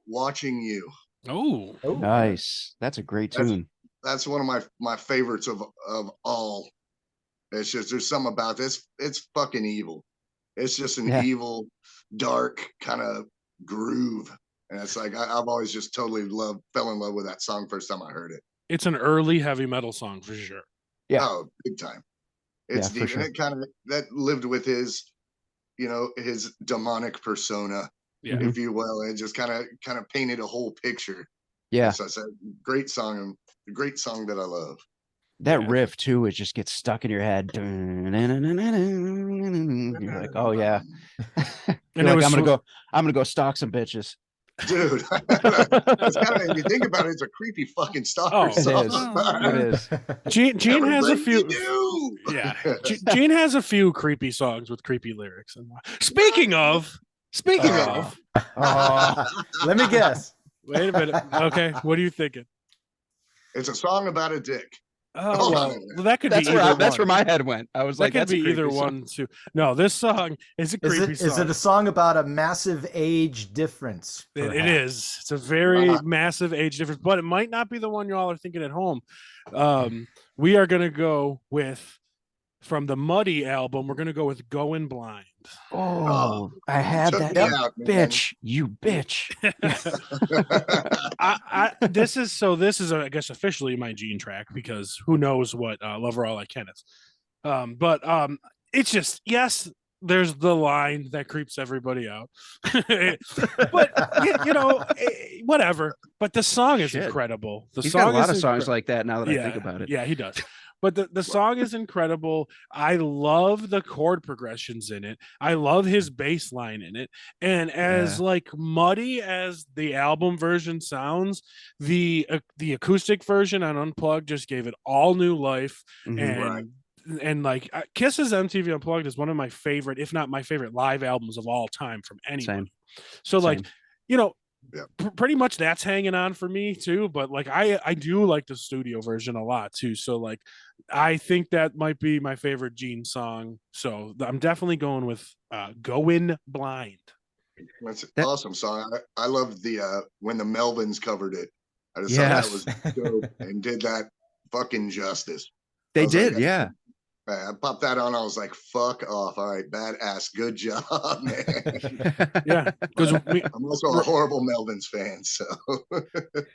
Speaker 4: Watching You.
Speaker 3: Oh,
Speaker 2: nice. That's a great tune.
Speaker 4: That's one of my favorites of all. It's just there's something about this. It's fucking evil. It's just an evil, dark kind of groove, and it's like I've always just totally fell in love with that song first time I heard it.
Speaker 3: It's an early heavy metal song for sure.
Speaker 2: Yeah.
Speaker 4: Oh, big time. It's deep, and it kind of that lived with his, his demonic persona, if you will. It just kind of painted a whole picture.
Speaker 2: Yeah.
Speaker 4: So I said, great song, a great song that I love.
Speaker 2: That riff too, it just gets stuck in your head. You're like, oh yeah. You're like, I'm gonna go stalk some bitches.
Speaker 4: Dude, it's kind of, if you think about it, it's a creepy fucking stalker song.
Speaker 2: It is.
Speaker 3: Gene has a few. Yeah, Gene has a few creepy songs with creepy lyrics. Speaking of,
Speaker 5: let me guess.
Speaker 3: Wait a minute. Okay, what are you thinking?
Speaker 4: It's a song about a dick.
Speaker 3: Oh, well, that could be
Speaker 2: that's where my head went. I was like,
Speaker 3: that could be either one too. No, this song is a creepy song.
Speaker 5: Is it a song about a massive age difference?
Speaker 3: It is. It's a very massive age difference, but it might not be the one y'all are thinking at home. We are going to go with, from the Muddy album, we're going to go with Going Blind.
Speaker 2: Oh, I had that. Bitch, you bitch.
Speaker 3: This is I guess officially my Gene track, because who knows what Lover All I Can is. But it's just, yes, there's the line that creeps everybody out. But whatever. But the song is incredible.
Speaker 2: He's got a lot of songs like that now that I think about it.
Speaker 3: Yeah, he does. But the song is incredible. I love the chord progressions in it. I love his bass line in it. And as like muddy as the album version sounds, the acoustic version on Unplugged just gave it all new life. And like Kiss's MTV Unplugged is one of my favorite, if not my favorite, live albums of all time from anybody. So like, pretty much that's hanging on for me too. But like I do like the studio version a lot too. So like I think that might be my favorite Gene song. So I'm definitely going with Going Blind.
Speaker 4: That's an awesome song. I love the when the Melvins covered it. I just thought that was dope and did that fucking justice.
Speaker 2: They did,
Speaker 4: I popped that on. I was like, "Fuck off!" All right, badass, good job, man.
Speaker 3: Yeah, because
Speaker 4: I'm also a horrible Melvins fan. So,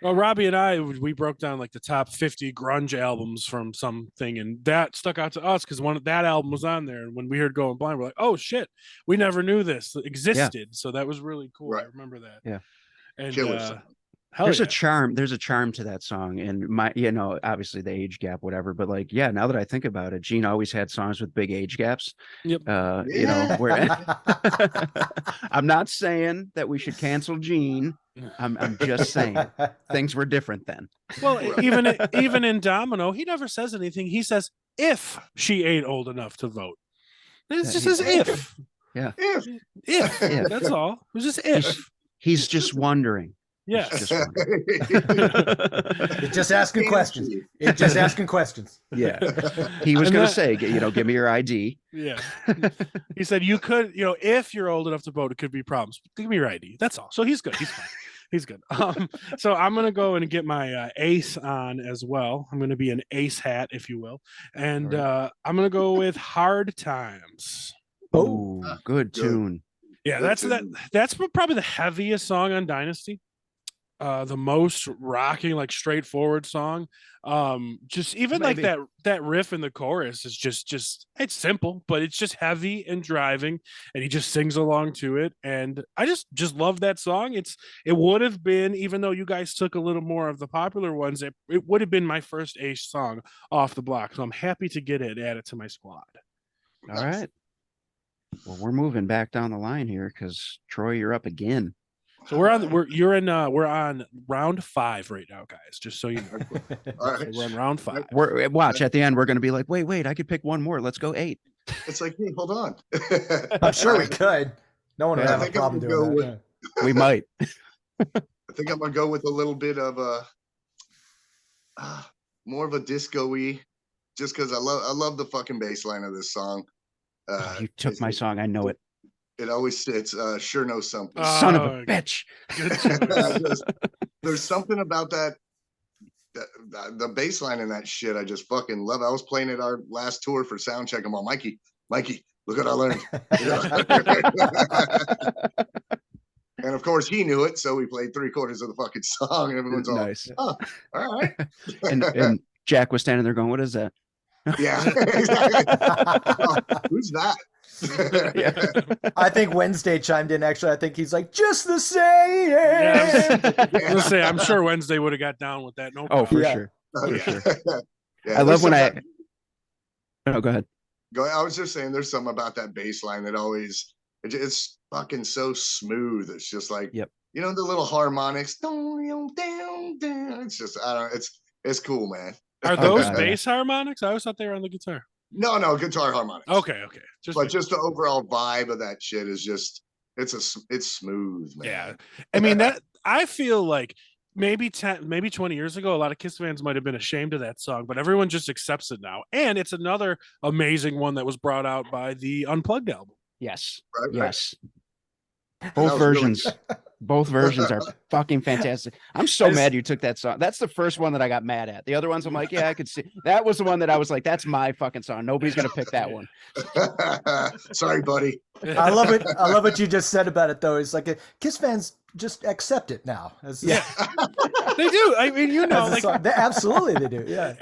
Speaker 3: well, Robby and I, we broke down like the top 50 grunge albums from something, and that stuck out to us because that album was on there. And when we heard Going Blind, we're like, "Oh shit, we never knew this existed." So that was really cool. Right. I remember that.
Speaker 2: Yeah,
Speaker 3: and
Speaker 2: there's a charm to that song, and obviously the age gap, whatever, but like, now that I think about it, Gene always had songs with big age gaps. Where I'm not saying that we should cancel Gene. I'm just saying things were different then.
Speaker 3: Well, even in Domino, he never says anything. He says, if she ain't old enough to vote. It just says if.
Speaker 2: Yeah.
Speaker 3: If. That's all. It was just if.
Speaker 2: He's just wondering.
Speaker 3: Yeah.
Speaker 5: You're just asking questions. You're just asking questions.
Speaker 2: Yeah. He was going to say, give me your ID.
Speaker 3: Yeah. He said, you could, if you're old enough to vote, it could be problems. Give me your ID. That's all. So he's good. He's fine. He's good. So I'm going to go and get my ace on as well. I'm going to be an ace hat, if you will. And I'm going to go with Hard Times.
Speaker 2: Oh, good tune.
Speaker 3: Yeah, that's probably the heaviest song on Dynasty. the most rocking, like straightforward song. Just even like
Speaker 2: Maybe.
Speaker 3: that riff in the chorus is just it's simple, but it's just heavy and driving, and he just sings along to it. And I just love that song. It would have been, even though you guys took a little more of the popular ones, it would have been my first Ace song off the block. So I'm happy to get it added to my squad.
Speaker 2: All right. Well, we're moving back down the line here because Troy, you're up again.
Speaker 3: So we're on round 5 right now, guys. Just so you know.
Speaker 4: All
Speaker 3: So
Speaker 4: right.
Speaker 3: we're on round 5.
Speaker 2: Watch at the end. We're going to be like, wait, I could pick one more. Let's go 8.
Speaker 4: It's like, hey, hold on.
Speaker 5: I'm sure we could. No one would
Speaker 2: Yeah.
Speaker 5: have
Speaker 4: I
Speaker 5: a
Speaker 4: think I'm
Speaker 5: problem
Speaker 4: gonna
Speaker 5: doing
Speaker 4: go
Speaker 5: that.
Speaker 4: with-
Speaker 2: We might.
Speaker 4: I think I'm gonna go with a little bit of more of a disco-y, just because I love the fucking bass line of this song.
Speaker 2: Oh, you took my song. I know it.
Speaker 4: It always sits. Sure knows something.
Speaker 2: Son of
Speaker 3: Oh,
Speaker 2: a bitch.
Speaker 3: Good choice.
Speaker 4: There's something about the bass line in that shit. I just fucking love it. I was playing at our last tour for sound check. I'm all, Mikey, look what I learned. And of course he knew it, so we played 3/4 of the fucking song, and everyone's all,
Speaker 2: Nice.
Speaker 4: oh, all right.
Speaker 2: And Jack was standing there going, what is that?
Speaker 4: Yeah. Oh, who's that?
Speaker 2: Yeah.
Speaker 5: I think Wednesday chimed in. Actually, I think he's like, just the same.
Speaker 3: Yeah, let's say I'm sure Wednesday would have got down with that. No
Speaker 2: Oh,
Speaker 3: problem.
Speaker 2: for
Speaker 5: Yeah.
Speaker 2: sure.
Speaker 4: Oh, yeah.
Speaker 2: sure.
Speaker 4: Yeah,
Speaker 2: I love
Speaker 4: there's
Speaker 2: when
Speaker 4: some-
Speaker 2: No, go ahead.
Speaker 4: I was just saying, there's something about that bass line that always, it's fucking so smooth. It's just like,
Speaker 2: Yep.
Speaker 4: you know, the little harmonics. It's just, I don't know. It's cool, man.
Speaker 3: Are those
Speaker 2: God,
Speaker 3: bass harmonics? I always thought they were on the guitar.
Speaker 4: No, guitar harmonics.
Speaker 3: Okay.
Speaker 4: But just the overall vibe of that shit is just, it's smooth, man.
Speaker 3: yeah. I mean, that I feel like maybe 20 years ago, a lot of Kiss fans might have been ashamed of that song, but everyone just accepts it now. And it's another amazing one that was brought out by the Unplugged album.
Speaker 2: Yes.
Speaker 4: Right, right.
Speaker 2: Yes.
Speaker 4: That
Speaker 2: Both
Speaker 4: was really
Speaker 2: versions. Both versions are fucking fantastic. I'm so mad you took that song. That's the first one that I got mad at. The other ones I'm like, yeah, I could see. That was the one that I was like, that's my fucking song. Nobody's gonna pick that one.
Speaker 4: Sorry, buddy.
Speaker 5: I love it. I love what you just said about it, though. It's like Kiss fans just accept it now.
Speaker 3: Yeah. They do. I mean, you know,
Speaker 5: As a
Speaker 3: like
Speaker 5: song. Absolutely they do. Yeah.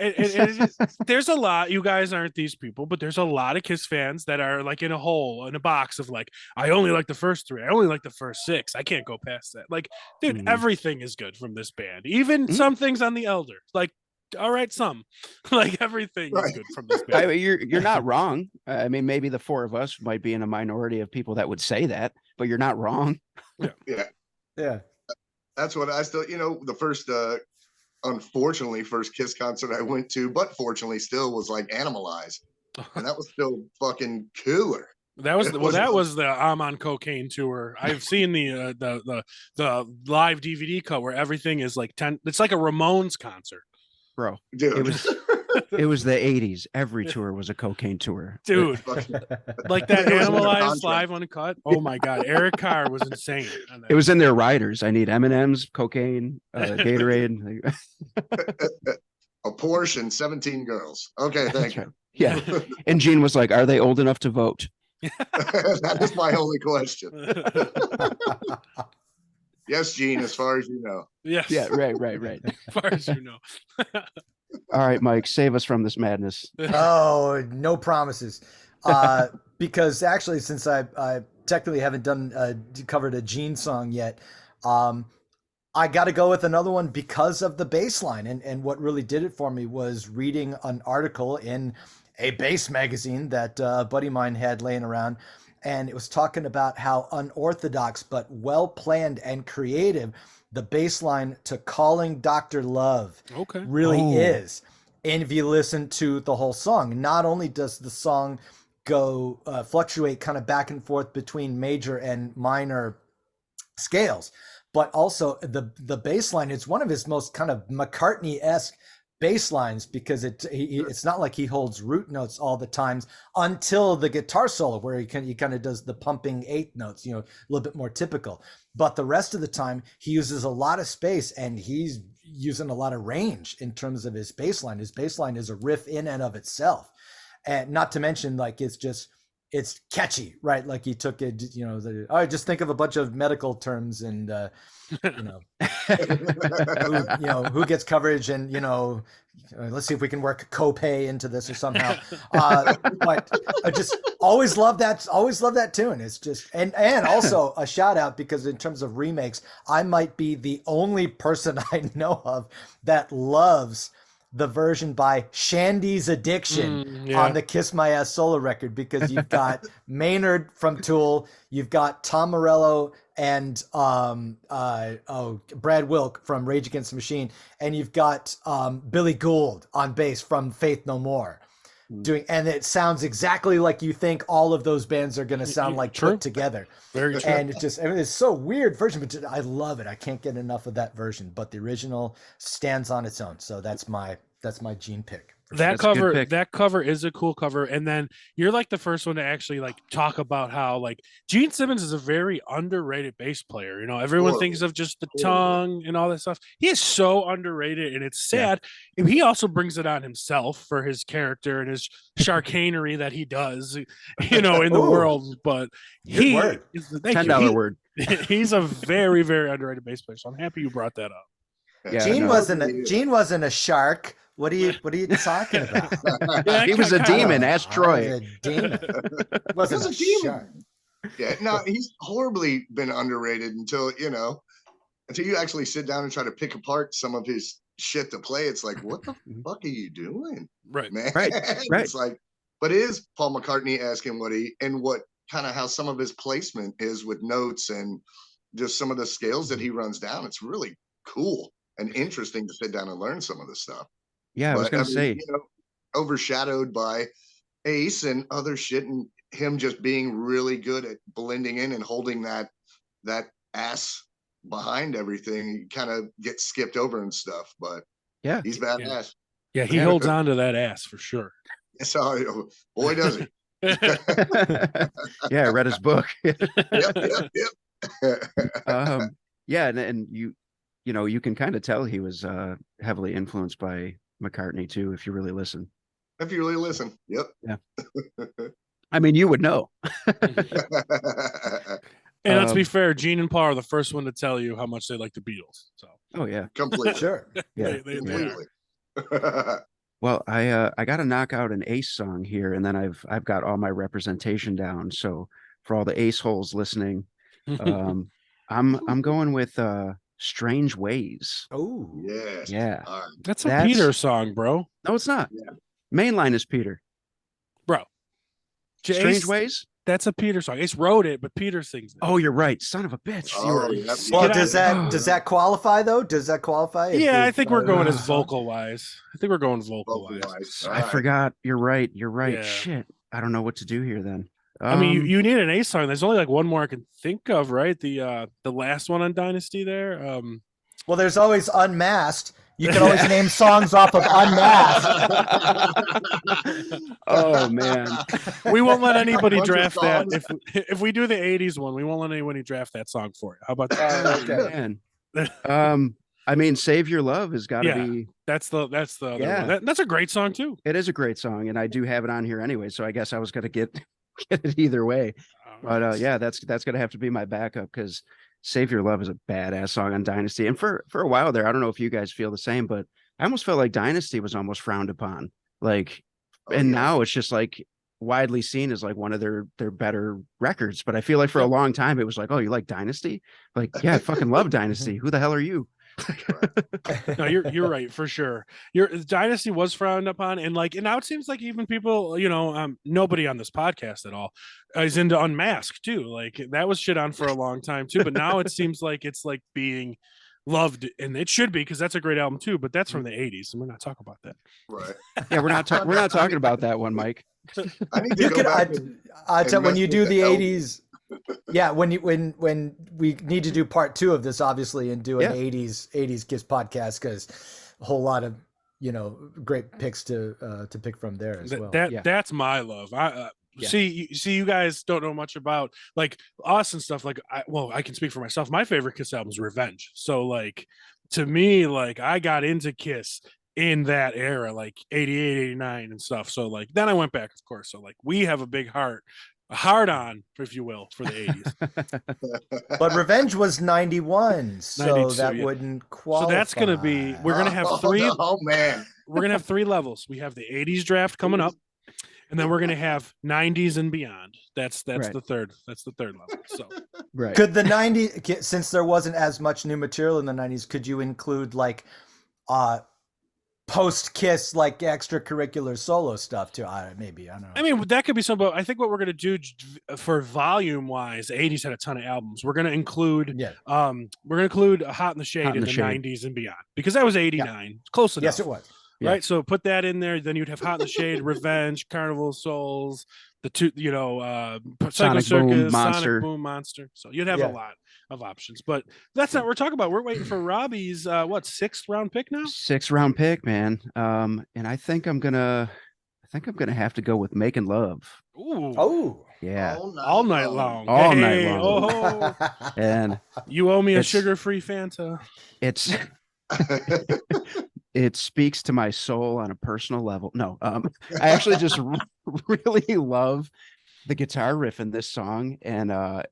Speaker 3: there's a lot. You guys aren't these people, but there's a lot of Kiss fans that are like in a box of like, I only like the first 3. I only like the first 6. I can't go past that. Like, dude,
Speaker 2: Mhm.
Speaker 3: everything is good from this band. Even some things on the Elder. Like, all right, some like everything is
Speaker 4: Right.
Speaker 3: good from this band.
Speaker 2: You're not wrong. I mean, maybe the 4 of us might be in a minority of people that would say that, but you're not wrong.
Speaker 5: Yeah.
Speaker 4: That's what I still, the first, unfortunately, first Kiss concert I went to, but fortunately still was like Animalize. And that was still fucking killer.
Speaker 3: That was
Speaker 4: It
Speaker 3: that
Speaker 4: was-
Speaker 3: was the I'm on Cocaine tour. I've seen the live DVD cut where everything is like 10. It's like a Ramones concert,
Speaker 2: Bro,
Speaker 4: Dude.
Speaker 2: it was the 80s. Every tour was a cocaine tour.
Speaker 3: dude.
Speaker 4: Fucking-
Speaker 3: Like that
Speaker 4: It was in their
Speaker 3: Animalized
Speaker 4: contract.
Speaker 3: live uncut. Oh my god, Eric Carr was insane. on that.
Speaker 2: It was in their riders. I need M&Ms, cocaine, Gatorade.
Speaker 4: a Porsche and 17 girls. Okay, thank you.
Speaker 2: Yeah. And Gene was like, are they old enough to vote?
Speaker 4: That is my only question. Yes, Gene, as far as you know.
Speaker 3: Yes.
Speaker 2: Yeah, right.
Speaker 3: As far as you know.
Speaker 2: All right, Mike, save us from this madness.
Speaker 5: Oh, no promises. Because actually, since I technically haven't covered a Gene song yet, I got to go with another one because of the bass line. And what really did it for me was reading an article in a bass magazine that a buddy of mine had laying around. And it was talking about how unorthodox but well-planned and creative the bass line to Calling Dr. Love
Speaker 3: Okay.
Speaker 5: really
Speaker 2: Oh.
Speaker 5: is. And if you listen to the whole song, not only does the song go fluctuate kind of back and forth between major and minor scales, but also the bass line is one of his most kind of McCartney-esque bass lines because it's not like he holds root notes all the times until the guitar solo where he kind of does the pumping 8th notes, a little bit more typical. But the rest of the time he uses a lot of space and he's using a lot of range in terms of his bass line. His bass line is a riff in and of itself. And not to mention, like, it's it's catchy, right? Like he took it, all right, just think of a bunch of medical terms and who gets coverage and let's see if we can work copay into this or somehow. But I just always love that tune. It's just and also a shout out, because in terms of remakes, I might be the only person I know of that loves the version by Shandy's Addiction on the Kiss My Ass solo record, because you've got Maynard from Tool, you've got Tom Morello and Brad Wilk from Rage Against the Machine, and you've got Billy Gould on bass from Faith No More and it sounds exactly like you think all of those bands are going to sound like put together.
Speaker 3: Very true.
Speaker 5: And it's so weird version, but I love it. I can't get enough of that version, but the original stands on its own. So that's my Gene pick.
Speaker 3: That cover is a cool cover. And then you're like the first one to actually like talk about how like Gene Simmons is a very underrated bass player. Everyone thinks of just the tongue and all that stuff. He is so underrated, and it's sad. And he also brings it on himself for his character and his sharkanery that he does, in the world. But he is
Speaker 2: $10 word.
Speaker 3: He's a very, very underrated bass player. So I'm happy you brought that up.
Speaker 5: Yeah, Gene wasn't a shark. What are you talking about?
Speaker 2: He was a demon. Ask Troy.
Speaker 5: A demon.
Speaker 4: Wasn't a demon. Yeah, no, he's horribly been underrated until you actually sit down and try to pick apart some of his shit to play. It's like, what the fuck are you doing,
Speaker 3: right,
Speaker 4: man?
Speaker 2: Right.
Speaker 4: It's like, but it is Paul McCartney asking what kind of how some of his placement is with notes and just some of the scales that he runs down. It's really cool and interesting to sit down and learn some of this stuff.
Speaker 2: Yeah, I was going to say,
Speaker 4: overshadowed by Ace and other shit, and him just being really good at blending in and holding that ass behind everything. You kind of get skipped over and stuff, but
Speaker 2: yeah,
Speaker 4: he's badass.
Speaker 3: Yeah, he holds on to that ass for sure.
Speaker 4: So, boy, does he.
Speaker 2: Yeah, I read his book.
Speaker 4: Yep.
Speaker 2: Yeah, and you can kind of tell he was heavily influenced by McCartney too, if you really listen.
Speaker 4: Yep.
Speaker 2: Yeah. I mean, you would know.
Speaker 3: And let's be fair, Gene and Paul are the first one to tell you how much they like the Beatles. So.
Speaker 2: Oh yeah,
Speaker 4: completely.
Speaker 5: Sure.
Speaker 2: Yeah,
Speaker 4: completely.
Speaker 2: Well, I got to knock out an Ace song here, and then I've got all my representation down. So for all the Ace holes listening, I'm going with Strange Ways.
Speaker 5: Oh
Speaker 4: yes.
Speaker 2: Yeah.
Speaker 4: Right.
Speaker 3: That's a Peter song, bro.
Speaker 2: No, it's not.
Speaker 4: Yeah.
Speaker 2: Main line is Peter.
Speaker 3: Bro.
Speaker 2: Strange Ways?
Speaker 3: That's a Peter song. Ace wrote it, but Peter sings it.
Speaker 2: Oh, you're right. Son of a bitch.
Speaker 5: Well, does that qualify though? Does that qualify?
Speaker 3: Yeah, I think we're going as vocal wise. I think we're going vocal wise.
Speaker 2: I forgot. You're right.
Speaker 3: Yeah.
Speaker 2: Shit. I don't know what to do here then.
Speaker 3: I mean, you need an Ace song. There's only like one more I can think of, right? The last one on Dynasty there.
Speaker 5: Well, there's always Unmasked. You can always name songs off of Unmasked.
Speaker 2: Oh man,
Speaker 3: we won't let anybody draft that. If we do the '80s one, we won't let anybody draft that song for it. How about that?
Speaker 2: Okay. Man. I mean, Save Your Love has got to be.
Speaker 3: That's the other one. That's a great song too.
Speaker 2: It is a great song, and I do have it on here anyway. So I guess I was going to get it either way. But yeah, that's going to have to be my backup, because Save Your Love is a badass song on Dynasty. And for a while there, I don't know if you guys feel the same, but I almost felt like Dynasty was almost frowned upon. Now it's just like widely seen as like one of their better records. But I feel like for a long time, it was like, oh, you like Dynasty? Like, yeah, I fucking love Dynasty. Who the hell are you?
Speaker 3: No, you're right for sure. Your Dynasty was frowned upon, and now it seems like even people, nobody on this podcast at all is into Unmasked too. Like that was shit on for a long time too, but now it seems like it's like being loved, and it should be, because that's a great album too. But that's from the '80s, and we're not talking about that.
Speaker 4: Right?
Speaker 2: Yeah, we're not talking about that one, Mike.
Speaker 4: I need to go back
Speaker 5: when you do the '80s. Yeah, when we need to do part 2 of this, obviously, and do an 80s Kiss podcast, because a whole lot of great picks to pick from there as well.
Speaker 3: That's my love. See, you guys don't know much about like us and stuff. I can speak for myself. My favorite Kiss album is Revenge. So to me, I got into Kiss in that era, 88, 89 and stuff. So then I went back, of course. So we have a big heart a hard on, if you will, for the 80s.
Speaker 5: But Revenge was 91, so
Speaker 3: 92,
Speaker 5: that
Speaker 3: yeah.
Speaker 5: wouldn't qualify.
Speaker 3: So that's gonna be we're gonna have
Speaker 4: Oh man.
Speaker 3: we're gonna have 3 levels. We have the 80s draft coming up, and then we're gonna have 90s and beyond. That's
Speaker 2: Right.
Speaker 3: the third level. So
Speaker 2: Right.
Speaker 5: Could the 90s, since there wasn't as much new material in the 90s, could you include like post Kiss like extracurricular solo stuff too? Maybe, I don't know.
Speaker 3: I mean, that could be some, but I think what we're gonna do for volume wise, the 80s had a ton of albums. We're gonna include Hot in the Shade
Speaker 2: Hot in
Speaker 3: in
Speaker 2: the
Speaker 3: the
Speaker 2: Shade.
Speaker 3: 90s and beyond, because that was 89. Close enough.
Speaker 5: Yes, it was.
Speaker 2: Yeah.
Speaker 3: Right. So put that in there. Then you'd have Hot in the Shade, Revenge, Carnival of Souls, the two, Psycho
Speaker 2: Sonic
Speaker 3: Circus,
Speaker 2: Boom, Monster.
Speaker 3: Sonic Boom, Monster. So you'd have a lot of options, but that's not what we're talking about. We're waiting for Robby's 6th round pick now.
Speaker 2: 6th round pick, man. And I think I'm gonna have to go with Making Love.
Speaker 3: Ooh.
Speaker 5: Oh.
Speaker 2: Yeah.
Speaker 3: All night long.
Speaker 2: All night long.
Speaker 3: Oh,
Speaker 2: And
Speaker 3: you owe me a
Speaker 2: It's-
Speaker 3: sugar-free Fanta.
Speaker 2: it speaks to my soul on a personal level. No, I actually just really love the guitar riff in this song. And the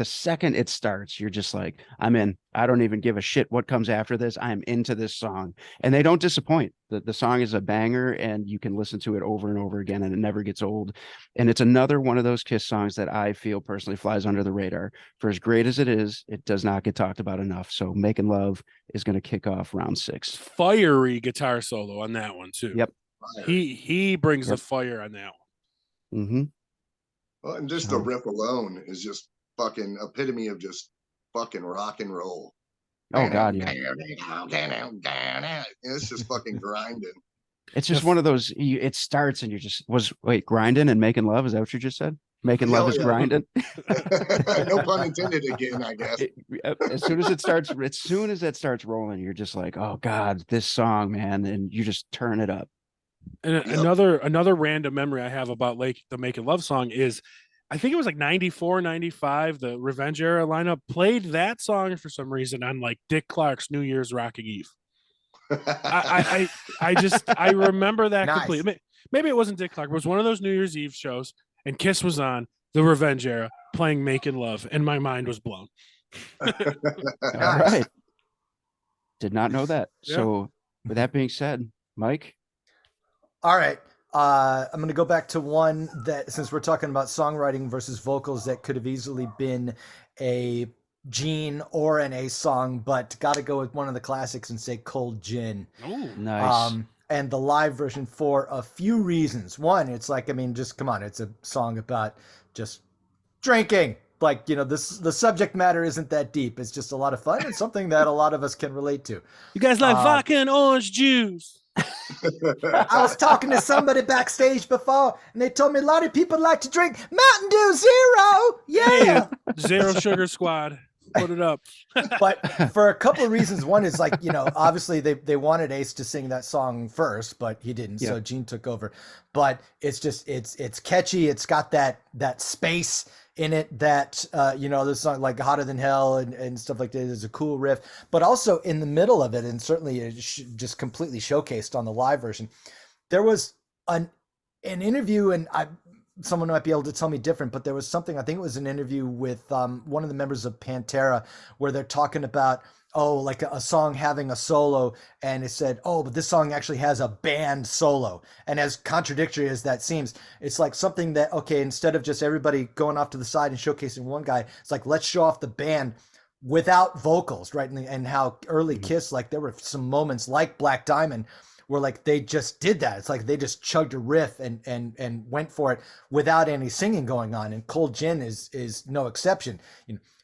Speaker 2: second it starts, you're just like, I'm in. I don't even give a shit what comes after this. I'm into this song. And they don't disappoint. The song is a banger, and you can listen to it over and over again, and it never gets old. And it's another one of those Kiss songs that I feel personally flies under the radar. For as great as it is, it does not get talked about enough. So Making Love is going to kick off round 6.
Speaker 3: Fiery guitar solo on that one too.
Speaker 2: Yep.
Speaker 3: He brings the fire on that one.
Speaker 2: Mm-hmm.
Speaker 4: Well, and just the riff alone is just fucking epitome of just fucking rock and roll.
Speaker 2: Oh God, yeah.
Speaker 4: It's just fucking grinding.
Speaker 2: It's just one of those. It starts and you're just grinding and making love. Is that what you just said? Making love is grinding.
Speaker 4: No pun intended again, I guess.
Speaker 2: As soon as it starts rolling, you're just like, oh God, this song, man, and you just turn it up.
Speaker 3: And another random memory I have about the Making Love song is, I think it was like 94, 95, the Revenge era lineup played that song for some reason on like Dick Clark's New Year's Rocking Eve. I remember that completely. Maybe it wasn't Dick Clark. It was one of those New Year's Eve shows, and Kiss was on the Revenge era playing Making Love, and my mind was blown.
Speaker 2: All right. Did not know that.
Speaker 3: Yeah.
Speaker 2: So with that being said, Mike.
Speaker 5: All right. I'm going to go back to one that, since we're talking about songwriting versus vocals, that could have easily been a Gene or an Ace song, but got to go with one of the classics and say Cold Gin.
Speaker 3: Oh,
Speaker 2: Nice.
Speaker 5: And the live version for a few reasons. One, it's like, I mean, just come on. It's a song about just drinking. Like, the subject matter isn't that deep. It's just a lot of fun and something that a lot of us can relate to.
Speaker 3: you guys like vodka and orange juice?
Speaker 5: I was talking to somebody backstage before, and they told me a lot of people like to drink Mountain Dew Zero. Yeah.
Speaker 3: Zero Sugar Squad. Put it up.
Speaker 5: But for a couple of reasons. One is like, obviously they wanted Ace to sing that song first, but he didn't.
Speaker 2: Yeah.
Speaker 5: So Gene took over. But it's just, it's catchy. It's got that space in it that, this song like Hotter Than Hell and stuff like that is a cool riff, but also in the middle of it, and certainly just completely showcased on the live version. There was an interview, and someone might be able to tell me different, but there was something, I think it was an interview with one of the members of Pantera, where they're talking about, like a song having a solo, and it said, but this song actually has a band solo. And as contradictory as that seems, it's like something that, okay, instead of just everybody going off to the side and showcasing one guy, it's like, let's show off the band without vocals, right? And how early Kiss, like there were some moments like Black Diamond where like they just did that. It's like they just chugged a riff and went for it without any singing going on. And Cold Gin is no exception.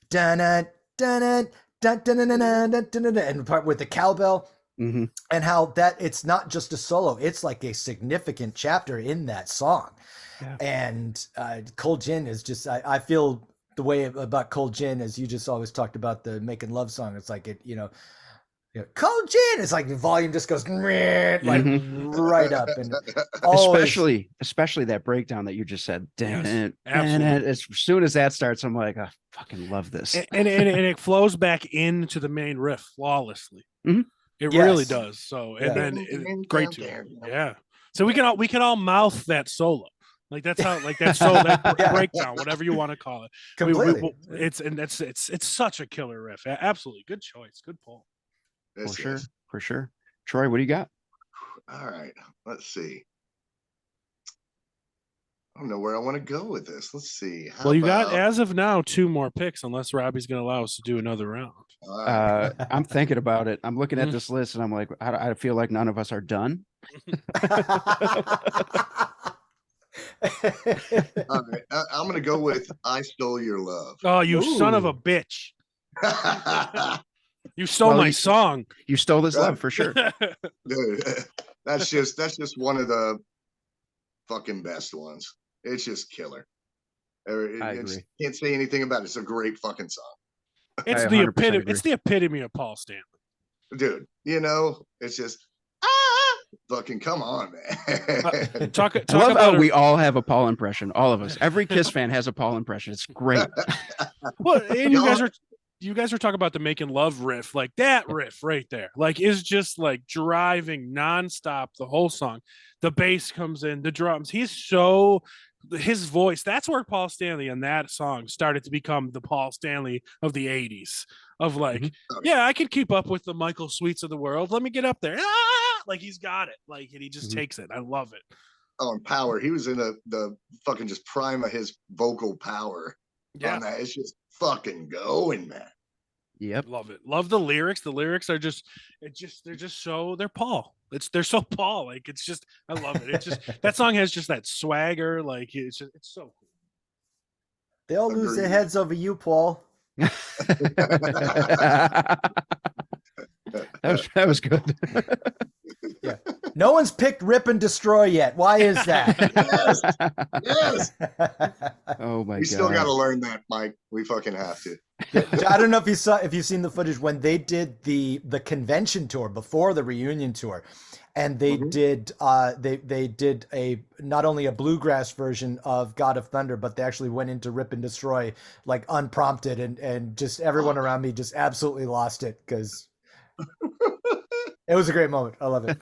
Speaker 5: Dun-dun, dun-dun, and part with the cowbell, and how that it's not just a solo, it's like a significant chapter in that song. Yeah. And Cold Gin is just, I feel the way about Cold Gin as you just always talked about the Making Love song. It's like Cold Gin, it's like the volume just goes like right up, and
Speaker 2: especially that breakdown that you just said.
Speaker 3: Yes,
Speaker 2: and as soon as that starts, I'm like, I fucking love this,
Speaker 3: and it flows back into the main riff flawlessly.
Speaker 2: Mm-hmm.
Speaker 3: It really does. So, and then great tune. Yeah. So we can all mouth that solo. Like that's how, like that's so that
Speaker 5: Yeah.
Speaker 3: breakdown, whatever you want to call it.
Speaker 5: Completely.
Speaker 3: It's such a killer riff. Absolutely, good choice, good pull.
Speaker 2: For
Speaker 4: This
Speaker 2: sure.
Speaker 4: is-
Speaker 2: For sure. Troy, what do you got?
Speaker 4: All right, let's see. I don't know where I want to go with this. Let's see. How
Speaker 3: Well, you got
Speaker 4: about-
Speaker 3: as of now 2 more picks, unless Robbie's going to allow us to do another round.
Speaker 4: All right.
Speaker 2: I'm thinking about it. I'm looking at this list and I'm like, I feel like none of us are done.
Speaker 4: All right. I'm gonna go with "I Stole Your Love."
Speaker 3: Oh, you son of a
Speaker 5: Ooh.
Speaker 3: bitch! You stole
Speaker 2: Well,
Speaker 3: my
Speaker 2: you-
Speaker 3: song.
Speaker 2: You stole this love for sure.
Speaker 4: Dude, that's just one of the fucking best ones. It's just killer. Can't say anything about it. It's a great fucking song,
Speaker 3: It's
Speaker 2: I
Speaker 3: the
Speaker 2: 100%
Speaker 3: epitome.
Speaker 2: agree.
Speaker 3: It's the epitome of Paul Stanley.
Speaker 4: dude. It's just fucking come on, man.
Speaker 3: Talk
Speaker 2: I love
Speaker 3: about
Speaker 2: how we all have a Paul impression. All of us. Every Kiss fan has a Paul impression. It's great.
Speaker 3: well, and you guys are talking about the Making Love riff, like that riff right there, like is just like driving nonstop the whole song. The bass comes in, the drums. His voice. That's where Paul Stanley and that song started to become the Paul Stanley of the '80s. Of like, yeah, I can keep up with the Michael Sweets of the world. Let me get up there. Like he's got it. Like, and he just takes it. I love it.
Speaker 4: Oh, and Power. He was in the fucking just prime of his vocal power.
Speaker 3: Yeah.
Speaker 4: On that. It's just fucking going, man.
Speaker 2: Yep.
Speaker 3: Love it. Love the lyrics. The lyrics are they're Paul. They're so Paul. Like it's just, I love it. It's just that song has just that swagger. Like it's so cool.
Speaker 5: They all lose their
Speaker 4: Agreed.
Speaker 5: heads over you, Paul.
Speaker 2: That was good.
Speaker 5: Yeah. No one's picked Rip and Destroy yet. Why is that?
Speaker 4: Yes.
Speaker 2: Oh my
Speaker 4: We still got to
Speaker 2: god.
Speaker 4: learn that, Mike. We fucking have to.
Speaker 5: I don't know if you've seen the footage when they did the convention tour before the reunion tour, and they did they did a not only a bluegrass version of God of Thunder, but they actually went into Rip and Destroy like unprompted, and just everyone around me just absolutely lost it because it was a great moment. I love it.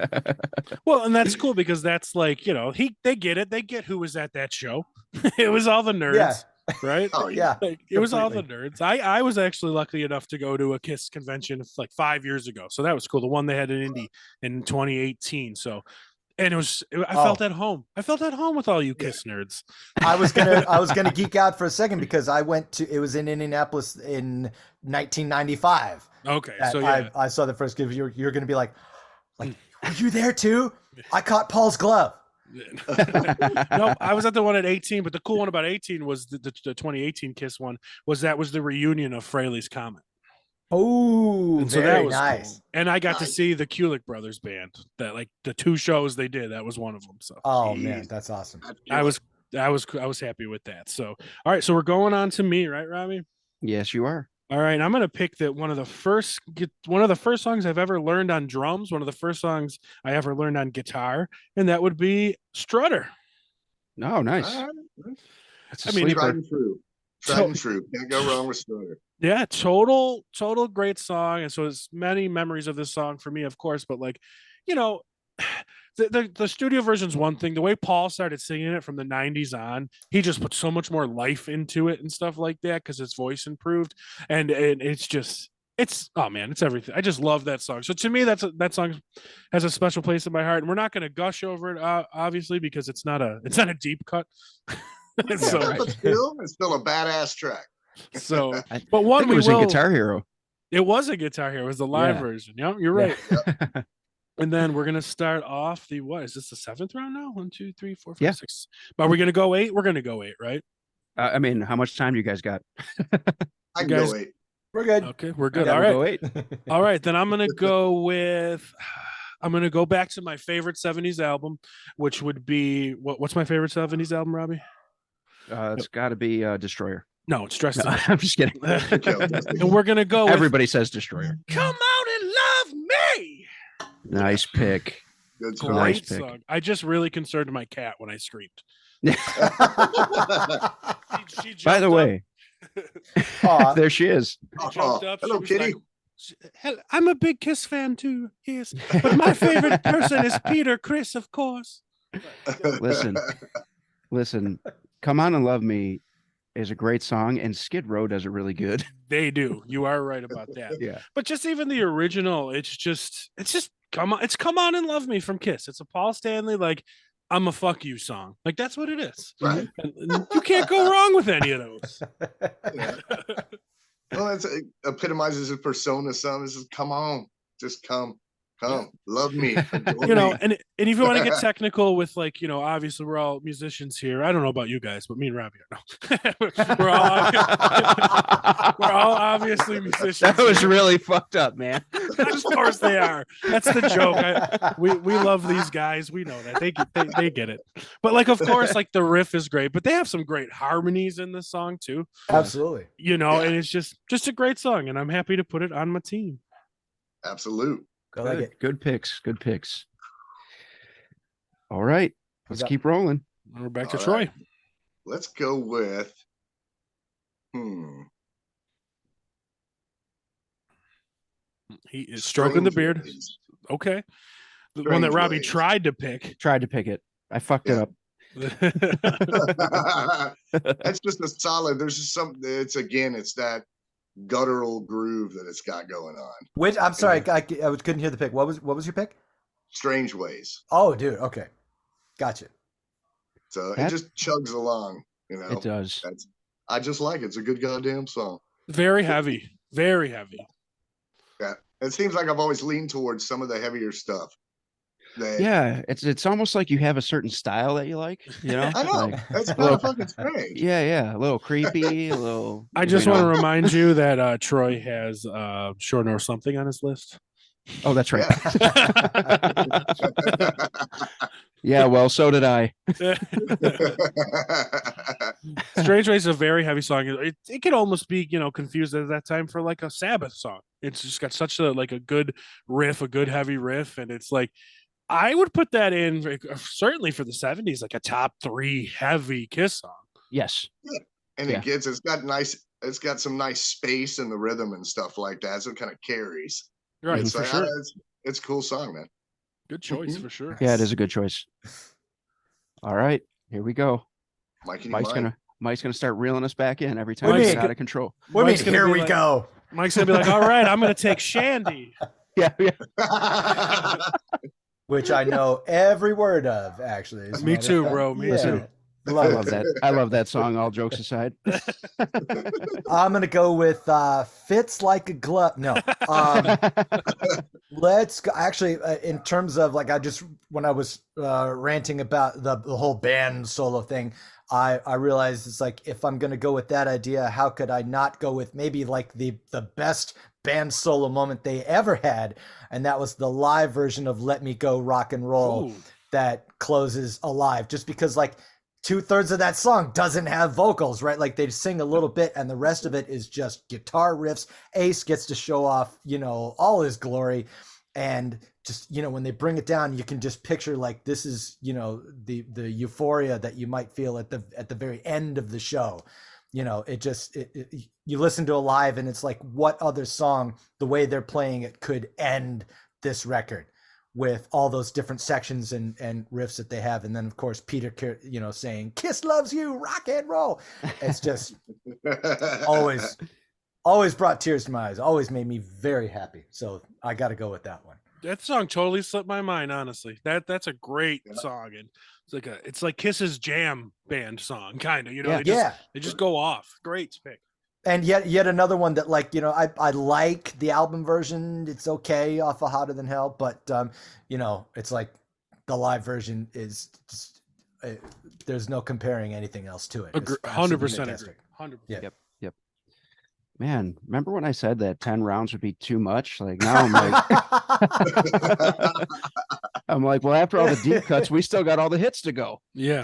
Speaker 3: Well, and that's cool because that's like, they get it. They get who was at that show. It was all the nerds.
Speaker 5: Yeah.
Speaker 3: Right?
Speaker 4: Oh,
Speaker 5: Yeah.
Speaker 3: Like, it was all the
Speaker 5: completely.
Speaker 3: nerds. I was actually lucky enough to go to a Kiss convention like 5 years ago. So that was cool. The one they had in Indy in 2018. So, and I felt at home. I felt at home with all you Kiss nerds.
Speaker 5: I was gonna geek out for a second because it was in Indianapolis in 1995.
Speaker 3: Okay.
Speaker 5: that
Speaker 3: So yeah.
Speaker 5: I saw the first give. You're gonna be like, were you there too? I caught Paul's glove.
Speaker 3: No, I was at the one at 18, but the cool one about 18 was the 2018 Kiss one was the reunion of Fraley's Comet.
Speaker 5: Oh,
Speaker 3: And so
Speaker 5: very
Speaker 3: that was
Speaker 5: nice.
Speaker 3: cool. And I got to
Speaker 4: Nice.
Speaker 3: see the Kulick Brothers band. That like the 2 shows they did, that was one of them. So
Speaker 5: Oh
Speaker 4: Jeez.
Speaker 5: man, that's awesome.
Speaker 3: I was happy with that. So all right, so we're going on to me, right, Robbie?
Speaker 2: Yes, you are.
Speaker 3: All right, I'm gonna pick that one of the first songs I've ever learned on drums, one of the first songs I ever learned on guitar, and that would be Strutter.
Speaker 2: Oh, nice.
Speaker 4: All right.
Speaker 2: That's a
Speaker 3: I mean,
Speaker 2: sleeper.
Speaker 4: Tried and true. Tried
Speaker 3: So-
Speaker 4: and true. Can't go wrong with Stoner.
Speaker 3: Yeah, total great song. And so there's many memories of this song for me, of course, but like, the studio version's one thing. The way Paul started singing it from the 90s on, he just put so much more life into it and stuff like that because his voice improved. And it's oh man, it's everything. I just love that song. So to me, that song has a special place in my heart. And we're not going to gush over it, obviously, because it's not a deep cut. So,
Speaker 2: right.
Speaker 4: But it's still a badass track.
Speaker 3: so,
Speaker 2: I
Speaker 3: but one
Speaker 2: think it
Speaker 3: we
Speaker 2: was
Speaker 3: will.
Speaker 2: in Guitar Hero.
Speaker 3: It was a Guitar Hero. It was the live
Speaker 2: Yeah.
Speaker 3: version. Yeah, you're right.
Speaker 2: Yeah.
Speaker 3: And then we're gonna start off what is this, the 7th round now? 1, 2, 3, 4, 5,
Speaker 2: Yeah.
Speaker 3: 6. But we're gonna go 8. We're gonna go 8, right?
Speaker 2: I mean, how much time you guys got?
Speaker 4: I can
Speaker 3: guys-
Speaker 4: go 8.
Speaker 5: We're good.
Speaker 3: Okay, we're good.
Speaker 2: Yeah,
Speaker 3: All
Speaker 2: we'll
Speaker 3: right.
Speaker 2: go 8.
Speaker 3: All right, then I'm gonna go with. I'm gonna go back to my favorite 70s album, which would be what's my favorite 70s album, Robbie?
Speaker 2: It's got to be Destroyer.
Speaker 3: No, it's Dressed
Speaker 2: No,
Speaker 3: in
Speaker 2: I'm just kidding.
Speaker 3: And we're gonna go with
Speaker 2: Everybody says Destroyer.
Speaker 3: Come Out and Love Me.
Speaker 2: Nice pick.
Speaker 4: Good
Speaker 3: Great
Speaker 2: Nice
Speaker 4: choice.
Speaker 2: pick.
Speaker 3: song. I just really concerned my cat when I screamed. She
Speaker 2: By
Speaker 3: jumped
Speaker 2: the
Speaker 3: up.
Speaker 2: way,
Speaker 5: Aw.
Speaker 2: there she is.
Speaker 3: She jumped up.
Speaker 4: Hello,
Speaker 3: she was
Speaker 4: kitty.
Speaker 3: "Hell, I'm a big Kiss fan too. Yes, but my favorite person is Peter Chris, of course."
Speaker 2: Listen, Listen, Come On and Love Me is a great song, and Skid Row does it really good.
Speaker 3: They do. You are right about that.
Speaker 2: Yeah.
Speaker 3: But just even the original, it's just come on and love me from Kiss. It's a Paul Stanley like I'm a fuck you song. Like that's what it is.
Speaker 4: Right.
Speaker 3: And you can't go wrong with any of those.
Speaker 4: Yeah. Well, it epitomizes his persona. Some is just come on, just come, love me.
Speaker 3: You know, and if you want to get technical with like, you know, obviously we're all musicians here. I don't know about you guys, but me and Robby are. No. we're all obviously musicians.
Speaker 2: That was
Speaker 3: here.
Speaker 2: really fucked up, man.
Speaker 3: Of course they are. That's the joke. We love these guys. We know that they get it. But like, of course, like the riff is great, but they have some great harmonies in this song too.
Speaker 5: Absolutely.
Speaker 3: You know,
Speaker 4: Yeah.
Speaker 3: and it's just a great song, and I'm happy to put it on my team.
Speaker 4: Absolute.
Speaker 5: I like
Speaker 2: Good.
Speaker 5: it.
Speaker 2: Good picks. Good picks. All right. Let's
Speaker 5: got-
Speaker 2: keep rolling.
Speaker 3: We're back to
Speaker 4: All
Speaker 3: Troy.
Speaker 4: right. Let's go with
Speaker 3: He is stroking the beard.
Speaker 4: Strange Ways.
Speaker 3: Okay. The one that
Speaker 4: Strange
Speaker 3: Robby
Speaker 4: Ways.
Speaker 3: tried to pick.
Speaker 2: Tried to pick it. I fucked it up.
Speaker 4: That's just a solid. There's just some. It's that guttural groove that it's got going on.
Speaker 5: Which I'm sorry, I couldn't hear the pick. What was your pick?
Speaker 4: Strange Ways.
Speaker 5: Oh, dude. Okay, gotcha.
Speaker 4: So
Speaker 2: That-
Speaker 4: it just chugs along. You know,
Speaker 2: It does.
Speaker 4: I just like it. It's a good goddamn song.
Speaker 3: Very heavy. Very heavy.
Speaker 4: Yeah, it seems like I've always leaned towards some of the heavier stuff.
Speaker 2: Yeah. It's almost like you have a certain style that you like, you know?
Speaker 4: I know.
Speaker 2: Like,
Speaker 4: That's kind
Speaker 2: well,
Speaker 4: of fucking strange.
Speaker 2: yeah. A little creepy, a little.
Speaker 3: I just
Speaker 2: you
Speaker 3: want to
Speaker 2: know.
Speaker 3: remind you that Troy has Sure North Something on his list.
Speaker 2: Oh, that's right. Yeah, well, so did I.
Speaker 3: Strange Ways is a very heavy song. It could almost be, you know, confused at that time for like a Sabbath song. It's just got such a good riff, a good heavy riff, and it's like I would put that in certainly for the 70s, like a top 3 heavy Kiss song.
Speaker 2: Yes.
Speaker 4: And
Speaker 2: Yeah.
Speaker 4: it's got some nice space in the rhythm and stuff like that. So it kind of carries.
Speaker 3: Right,
Speaker 4: It's
Speaker 3: for
Speaker 4: like,
Speaker 3: sure.
Speaker 4: it's a cool song, man.
Speaker 3: Good choice for sure.
Speaker 2: Yeah, it is a good choice. All right, here we go.
Speaker 4: Mike's
Speaker 2: Mike's gonna start reeling us back in every time
Speaker 5: What do
Speaker 2: we
Speaker 5: you
Speaker 2: get
Speaker 5: mean?
Speaker 2: out of control.
Speaker 5: What do you
Speaker 3: Mike's
Speaker 5: mean,
Speaker 3: gonna
Speaker 5: here
Speaker 3: be
Speaker 5: we
Speaker 3: like-
Speaker 5: go.
Speaker 3: Mike's gonna be like, all right, I'm gonna take Shandy.
Speaker 2: Yeah.
Speaker 5: Which I know every word of, actually. as a
Speaker 3: Me
Speaker 5: matter of
Speaker 3: too,
Speaker 5: fact.
Speaker 3: bro. Me
Speaker 5: Yeah.
Speaker 3: too.
Speaker 2: I
Speaker 5: Love
Speaker 2: love
Speaker 5: it.
Speaker 2: that. I love that song. All jokes aside.
Speaker 5: I'm gonna go with "Fits Like a Glove." No, let's go. Actually, in terms of like, when I was ranting about the whole band solo thing, I realized it's like, if I'm gonna go with that idea, how could I not go with maybe like the best band solo moment they ever had, and that was the live version of "Let Me Go Rock and Roll"
Speaker 3: Ooh.
Speaker 5: that closes Alive, just because like 2/3 of that song doesn't have vocals, right? Like they sing a little bit and the rest of it is just guitar riffs. Ace gets to show off, you know, all his glory. And just, you know, when they bring it down, you can just picture like, this is, you know, the euphoria that you might feel at the very end of the show. You know, you listen to Alive and it's like, what other song, the way they're playing it, could end this record with all those different sections and riffs that they have. And then of course, Peter, you know, saying "Kiss loves you, rock and roll." It's just always brought tears to my eyes, always made me very happy. So I got to go with that one.
Speaker 3: That song totally slipped my mind, honestly. That's a great song, and it's like Kiss's jam band song, kind of. You know,
Speaker 2: Yeah.
Speaker 3: they just go off. Great pick.
Speaker 5: And yet another one that, like, you know, I like the album version. It's okay off of Hotter Than Hell, but you know, it's like the live version is just there's no comparing anything else to it. It's
Speaker 3: 100%
Speaker 5: absolutely
Speaker 3: agree.
Speaker 5: fantastic.
Speaker 3: 100%.
Speaker 5: Yeah.
Speaker 2: Yep. Man, remember when I said that 10 rounds would be too much? Like now I'm like, well, after all the deep cuts, we still got all the hits to go.
Speaker 3: Yeah.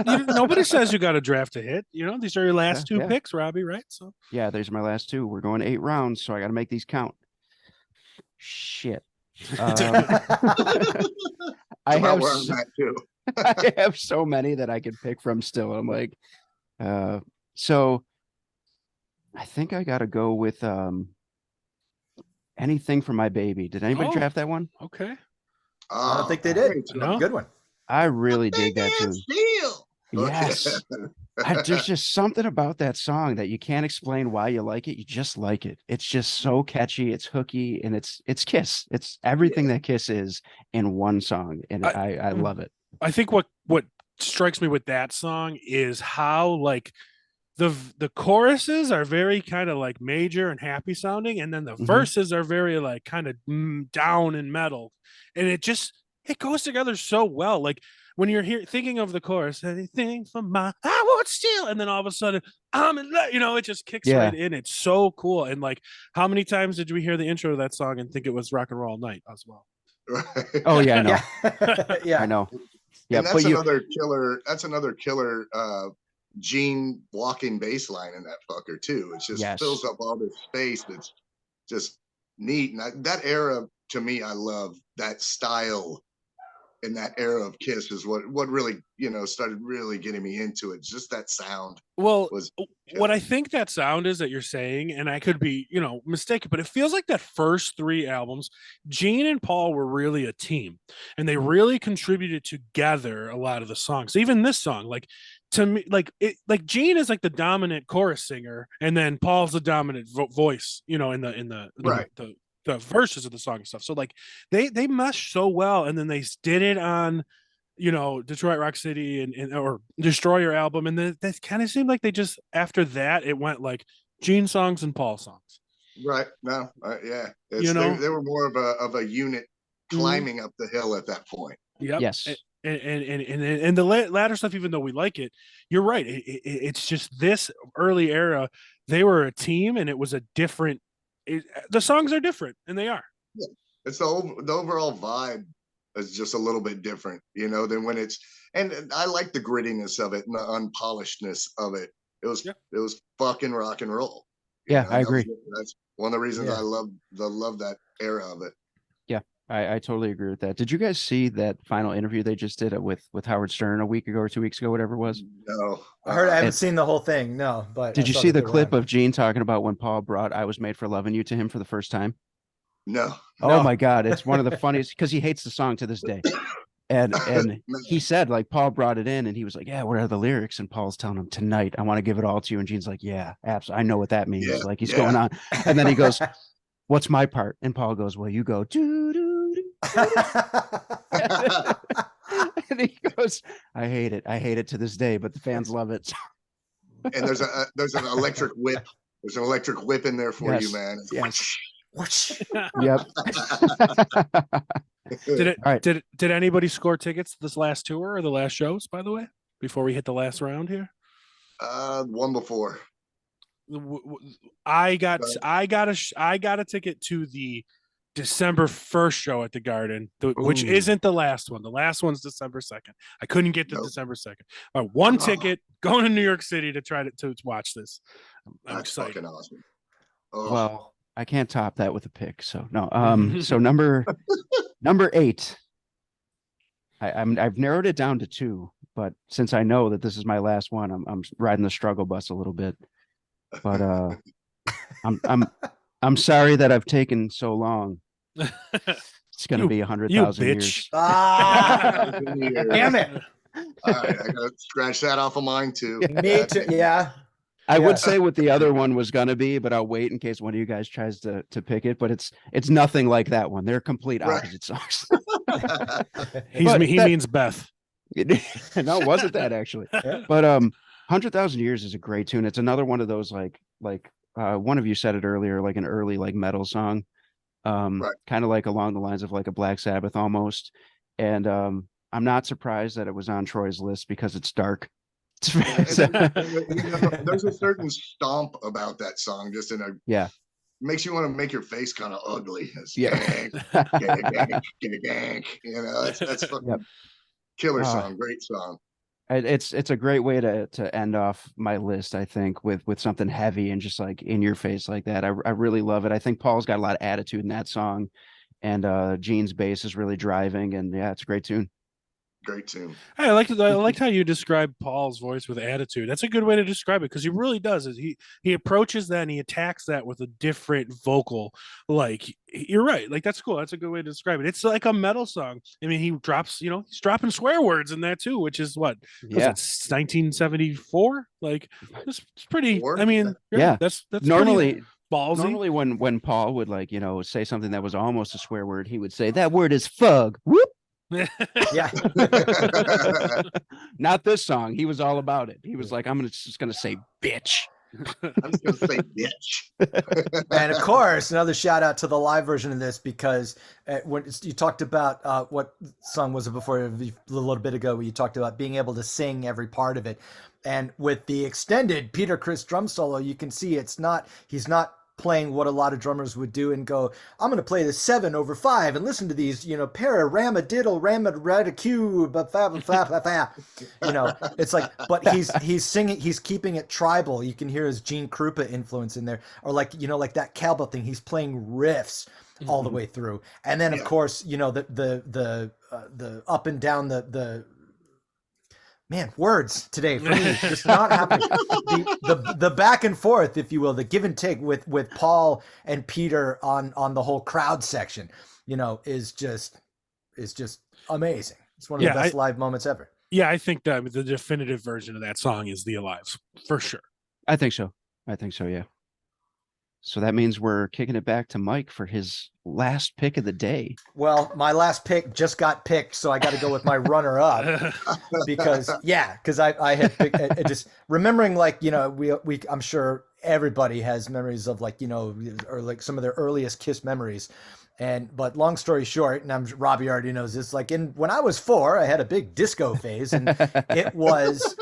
Speaker 3: Nobody says you got to draft a hit. You know, these are your last two
Speaker 2: Yeah.
Speaker 3: picks, Robby, right? So
Speaker 2: Yeah, there's my last 2. We're going 8 rounds, so I got to make these count. Shit. I
Speaker 4: About
Speaker 2: have
Speaker 4: where I'm at, too.
Speaker 2: I have so many that I could pick from still. I'm like, so I think I got to go with Anything for My Baby. Did anybody
Speaker 3: Oh.
Speaker 2: draft that one?
Speaker 3: okay.
Speaker 5: I don't think they did.
Speaker 4: Great.
Speaker 3: No.
Speaker 5: Good one.
Speaker 2: I really dig that tune.
Speaker 4: Feel.
Speaker 2: Yes. There's just something about that song that you can't explain why you like it. You just like it. It's just so catchy. It's hooky, and it's Kiss. It's everything that Kiss is in one song, and I love it.
Speaker 3: I think what strikes me with that song is how like the choruses are very kind of like major and happy sounding, and then the verses are very like kind of down and metal, and it goes together so well. Like when you're here thinking of the chorus, anything for my I won't steal, and then all of a sudden I'm in love, it just kicks right in. It's so cool. And like, how many times did we hear the intro to that song and think it was Rock and Roll All Night as well?
Speaker 2: Oh yeah, I know.
Speaker 5: Yeah,
Speaker 2: I know. Yeah,
Speaker 4: and that's another killer. That's another killer. Gene walking bass line in that fucker too. It just fills up all this space. That's just neat. And that era, to me, I love that style. And that era of Kiss is what really started really getting me into it. Just that sound.
Speaker 3: Well, what I think that sound is that you're saying, and I could be mistaken, but it feels like that first 3 albums, Gene and Paul were really a team, and they really contributed together a lot of the songs. Even this song, like to me, like Gene is like the dominant chorus singer, and then Paul's the dominant voice, in the
Speaker 4: right.
Speaker 3: the verses of the song and stuff. So like they meshed so well, and then they did it on Detroit Rock City and or Destroyer album, and that kind of seemed like they just after that it went like Gene songs and Paul songs.
Speaker 4: Right. No. Yeah. They were more of a unit climbing up the hill at that point.
Speaker 3: Yep.
Speaker 2: Yes.
Speaker 3: And the latter stuff, even though we like it, you're right. It's just this early era. They were a team, and it was a different. The songs are different, and they are.
Speaker 4: Yeah. It's the overall vibe is just a little bit different, than when it's. And I like the grittiness of it and the unpolishedness of it. It was fucking rock and roll.
Speaker 2: Yeah, I agree.
Speaker 4: That's one of the reasons I love that era of it.
Speaker 2: Yeah, I totally agree with that. Did you guys see that final interview they just did with Howard Stern a week ago or 2 weeks ago, whatever it was?
Speaker 4: No.
Speaker 5: I haven't seen the whole thing. No, but
Speaker 2: did you see the clip of Gene talking about when Paul brought "I Was Made for Loving You" to him for the first time?
Speaker 4: No.
Speaker 2: Oh my God, it's one of the funniest because he hates the song to this day. And he said, like, Paul brought it in and he was like, yeah, what are the lyrics? And Paul's telling him, tonight, I want to give it all to you. And Gene's like, yeah, absolutely. I know what that means. Like he's going on. And then he goes, what's my part? And Paul goes, well, you go, doo, doo, doo. And he goes, I hate it. I hate it to this day, but the fans love it.
Speaker 4: And there's an electric whip. There's an electric whip in there for you, man.
Speaker 2: Yes.
Speaker 5: Yep.
Speaker 3: Did anybody score tickets to this last tour or the last shows, by the way, before we hit the last round here?
Speaker 4: One before.
Speaker 3: I got a ticket to the December 1st show at the Garden, which isn't the last one. The last one's December 2nd. I couldn't get to December 2nd. One ticket going to New York City to try to watch this. I'm excited.
Speaker 4: Fucking awesome.
Speaker 2: Well, I can't top that with a pick. So no. So number 8. I've narrowed it down to 2, but since I know that this is my last one, I'm riding the struggle bus a little bit. But I'm sorry that I've taken so long. It's gonna be 100,000 years.
Speaker 5: Damn it!
Speaker 4: All right, I gotta scratch that off of mine too.
Speaker 5: Me too. Yeah.
Speaker 2: I would say what the other one was gonna be, but I'll wait in case one of you guys tries to pick it. But it's nothing like that one. They're complete opposite songs.
Speaker 3: He means Beth.
Speaker 2: No, it wasn't that actually. But 100,000 Years is a great tune. It's another one of those like one of you said it earlier, like an early like metal song, kind of like along the lines of like a Black Sabbath almost. And I'm not surprised that it was on Troy's list because it's dark.
Speaker 4: There's a certain stomp about that song, just in a makes you want to make your face kind of ugly. It's that's fucking killer song, great song.
Speaker 2: It's a great way to end off my list, I think, with something heavy and just like in your face like that. I really love it. I think Paul's got a lot of attitude in that song, and Gene's bass is really driving, and yeah, it's a great tune.
Speaker 4: Great tune.
Speaker 3: Hey, I liked how you described Paul's voice with attitude. That's a good way to describe it because he really does. Is he approaches that and he attacks that with a different vocal. Like you're right. Like that's cool. That's a good way to describe it. It's like a metal song. I mean, he drops. He's dropping swear words in that too, which is what?
Speaker 2: Yeah,
Speaker 3: That's 1974. Like it's pretty.
Speaker 4: Or-
Speaker 3: I mean,
Speaker 2: Yeah.
Speaker 3: that's
Speaker 2: normally
Speaker 3: pretty ballsy.
Speaker 2: normally when Paul would say something that was almost a swear word, he would say that word is fug. Whoop.
Speaker 5: Yeah.
Speaker 2: Not this song. He was all about it. He was like, I'm just gonna say bitch.
Speaker 4: I'm just gonna say bitch.
Speaker 5: And of course, another shout out to the live version of this because when you talked about what song was it before a little bit ago, where you talked about being able to sing every part of it, and with the extended Peter Criss drum solo, you can see he's not playing what a lot of drummers would do and go, I'm going to play the 7/5 and listen to these, para, rama, diddle, rama, radicu, it's like, but he's singing, he's keeping it tribal. You can hear his Gene Krupa influence in there, or like that cowbell thing. He's playing riffs all the way through. And then of course, the up and down the man, words today for me just not happening. The back and forth, if you will, the give and take with Paul and Peter on the whole crowd section, is just amazing. It's one of the best live moments ever.
Speaker 3: Yeah, I think the definitive version of that song is the Alives for sure.
Speaker 2: I think so. Yeah. So that means we're kicking it back to Mike for his last pick of the day.
Speaker 5: Well, my last pick just got picked, so I got to go with my runner-up because I had picked, just remembering we I'm sure everybody has memories of or like some of their earliest Kiss memories. But long story short, and Robby already knows this, when I was 4, I had a big disco phase, and it was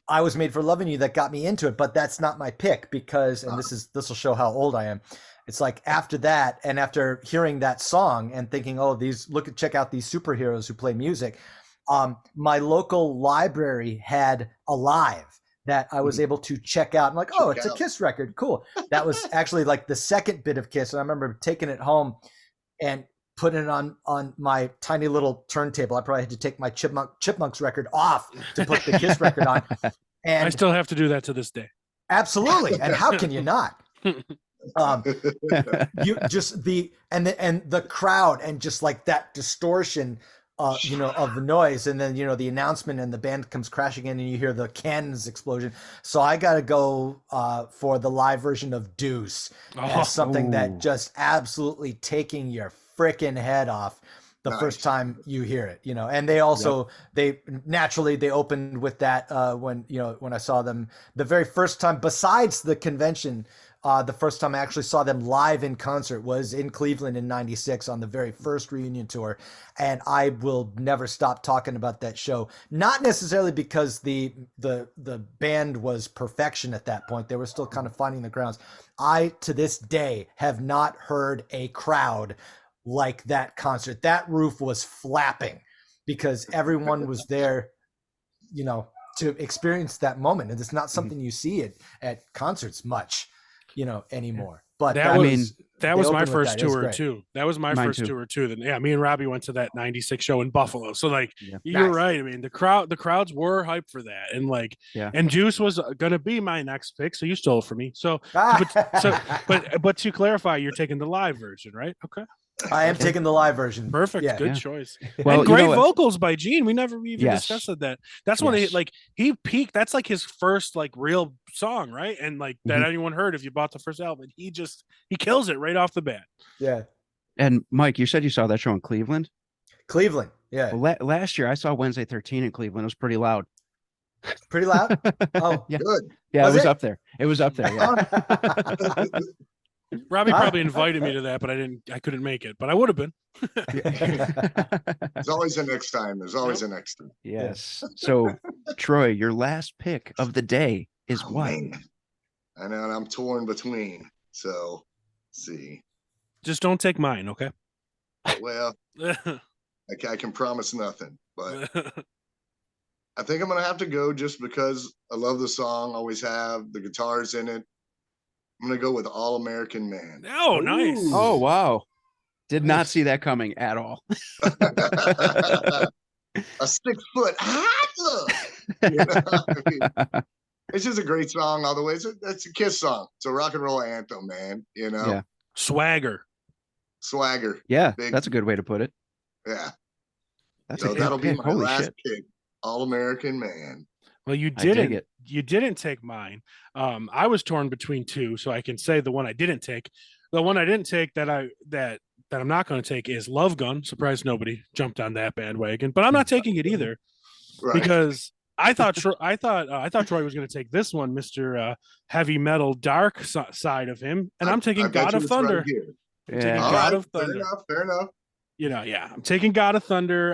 Speaker 5: I Was Made for Loving You that got me into it, but that's not my pick because, and this will show how old I am. It's like after that, and after hearing that song and thinking, check out these superheroes who play music. My local library had Alive that I was able to check out. I'm like, it's a Kiss record. Cool. That was actually like the second bit of Kiss. And I remember taking it home and putting it on my tiny little turntable. I probably had to take my Chipmunks record off to put the Kiss record on. And
Speaker 3: I still have to do that to this day.
Speaker 5: Absolutely. And how can you not? You just the crowd and just like that distortion of the noise, and then the announcement and the band comes crashing in and you hear the cannons explosion. So I gotta go for the live version of Deuce as something that just absolutely taking your freaking head off the first time you hear it, and they also, they opened with that when I saw them the very first time, besides the convention, the first time I actually saw them live in concert was in Cleveland in '96 on the very first reunion tour. And I will never stop talking about that show. Not necessarily because the band was perfection at that point. They were still kind of finding the grounds. I, to this day, have not heard a crowd like that concert. That roof was flapping because everyone was there, to experience that moment. And it's not something you see at concerts much, anymore. But
Speaker 3: that was my first tour too. That was my first tour too. Me and Robby went to that '96 show in Buffalo. So you're right. I mean, the crowds were hyped for that, and and Juice was gonna be my next pick. So you stole it from me. So but to clarify, you're taking the live version, right? Okay.
Speaker 5: I am taking the live version.
Speaker 3: Perfect. Good choice.
Speaker 2: Well,
Speaker 3: and great vocals by Gene. We never even discussed that. That's when he peaked. That's like his first real song, right? And that anyone heard if you bought the first album. He kills it right off the bat.
Speaker 5: Yeah.
Speaker 2: And Mike, you said you saw that show in Cleveland?
Speaker 5: Cleveland. Yeah.
Speaker 2: Well, last year I saw Wednesday 13 in Cleveland. It was pretty loud.
Speaker 5: Pretty loud? Oh,
Speaker 2: yeah.
Speaker 4: Good.
Speaker 2: Yeah, it was up there. It was up there. Yeah.
Speaker 3: Robby probably invited me to that, but I couldn't make it, but I would have been.
Speaker 4: There's always a next time. There's always a next time.
Speaker 2: Yes. So Troy, your last pick of the day is what?
Speaker 4: Man. I know, and I'm torn between. So let's see.
Speaker 3: Just don't take mine, okay?
Speaker 4: Well, I can promise nothing, but I think I'm gonna have to go just because I love the song, always have. The guitars in it. I'm gonna go with All American Man.
Speaker 3: Oh, nice.
Speaker 2: Oh, wow. Did not see that coming at all.
Speaker 4: A 6 foot hot look. You know? I mean, it's just a great song all the way. It's a Kiss song. It's a rock and roll anthem, man. You know,
Speaker 2: Yeah.
Speaker 3: Swagger.
Speaker 4: Swagger.
Speaker 2: Yeah,
Speaker 4: Big-
Speaker 2: that's a good way to put it.
Speaker 4: Yeah.
Speaker 2: That's
Speaker 4: So
Speaker 2: a good
Speaker 4: that'll be
Speaker 2: pick.
Speaker 4: my
Speaker 2: Holy
Speaker 4: last
Speaker 2: shit.
Speaker 4: pick. All American Man.
Speaker 3: Well, you
Speaker 2: I dig
Speaker 3: didn't.
Speaker 2: it.
Speaker 3: You didn't take mine. I was torn between two, so I can say the one I didn't take. The one I didn't take that I'm not going to take is Love Gun. Surprised nobody jumped on that bandwagon, but I'm not taking it either
Speaker 4: Right.
Speaker 3: because I thought Troy was going to take this one, Mr. Heavy Metal Dark side of him, and I'm taking
Speaker 4: I bet
Speaker 3: God
Speaker 4: you
Speaker 3: of
Speaker 4: it's right
Speaker 3: Thunder.
Speaker 4: here.
Speaker 3: I'm taking
Speaker 2: Yeah.
Speaker 4: All
Speaker 3: God
Speaker 4: right.
Speaker 3: of
Speaker 4: Fair
Speaker 3: Thunder.
Speaker 4: enough. Fair enough.
Speaker 3: I'm taking God of Thunder.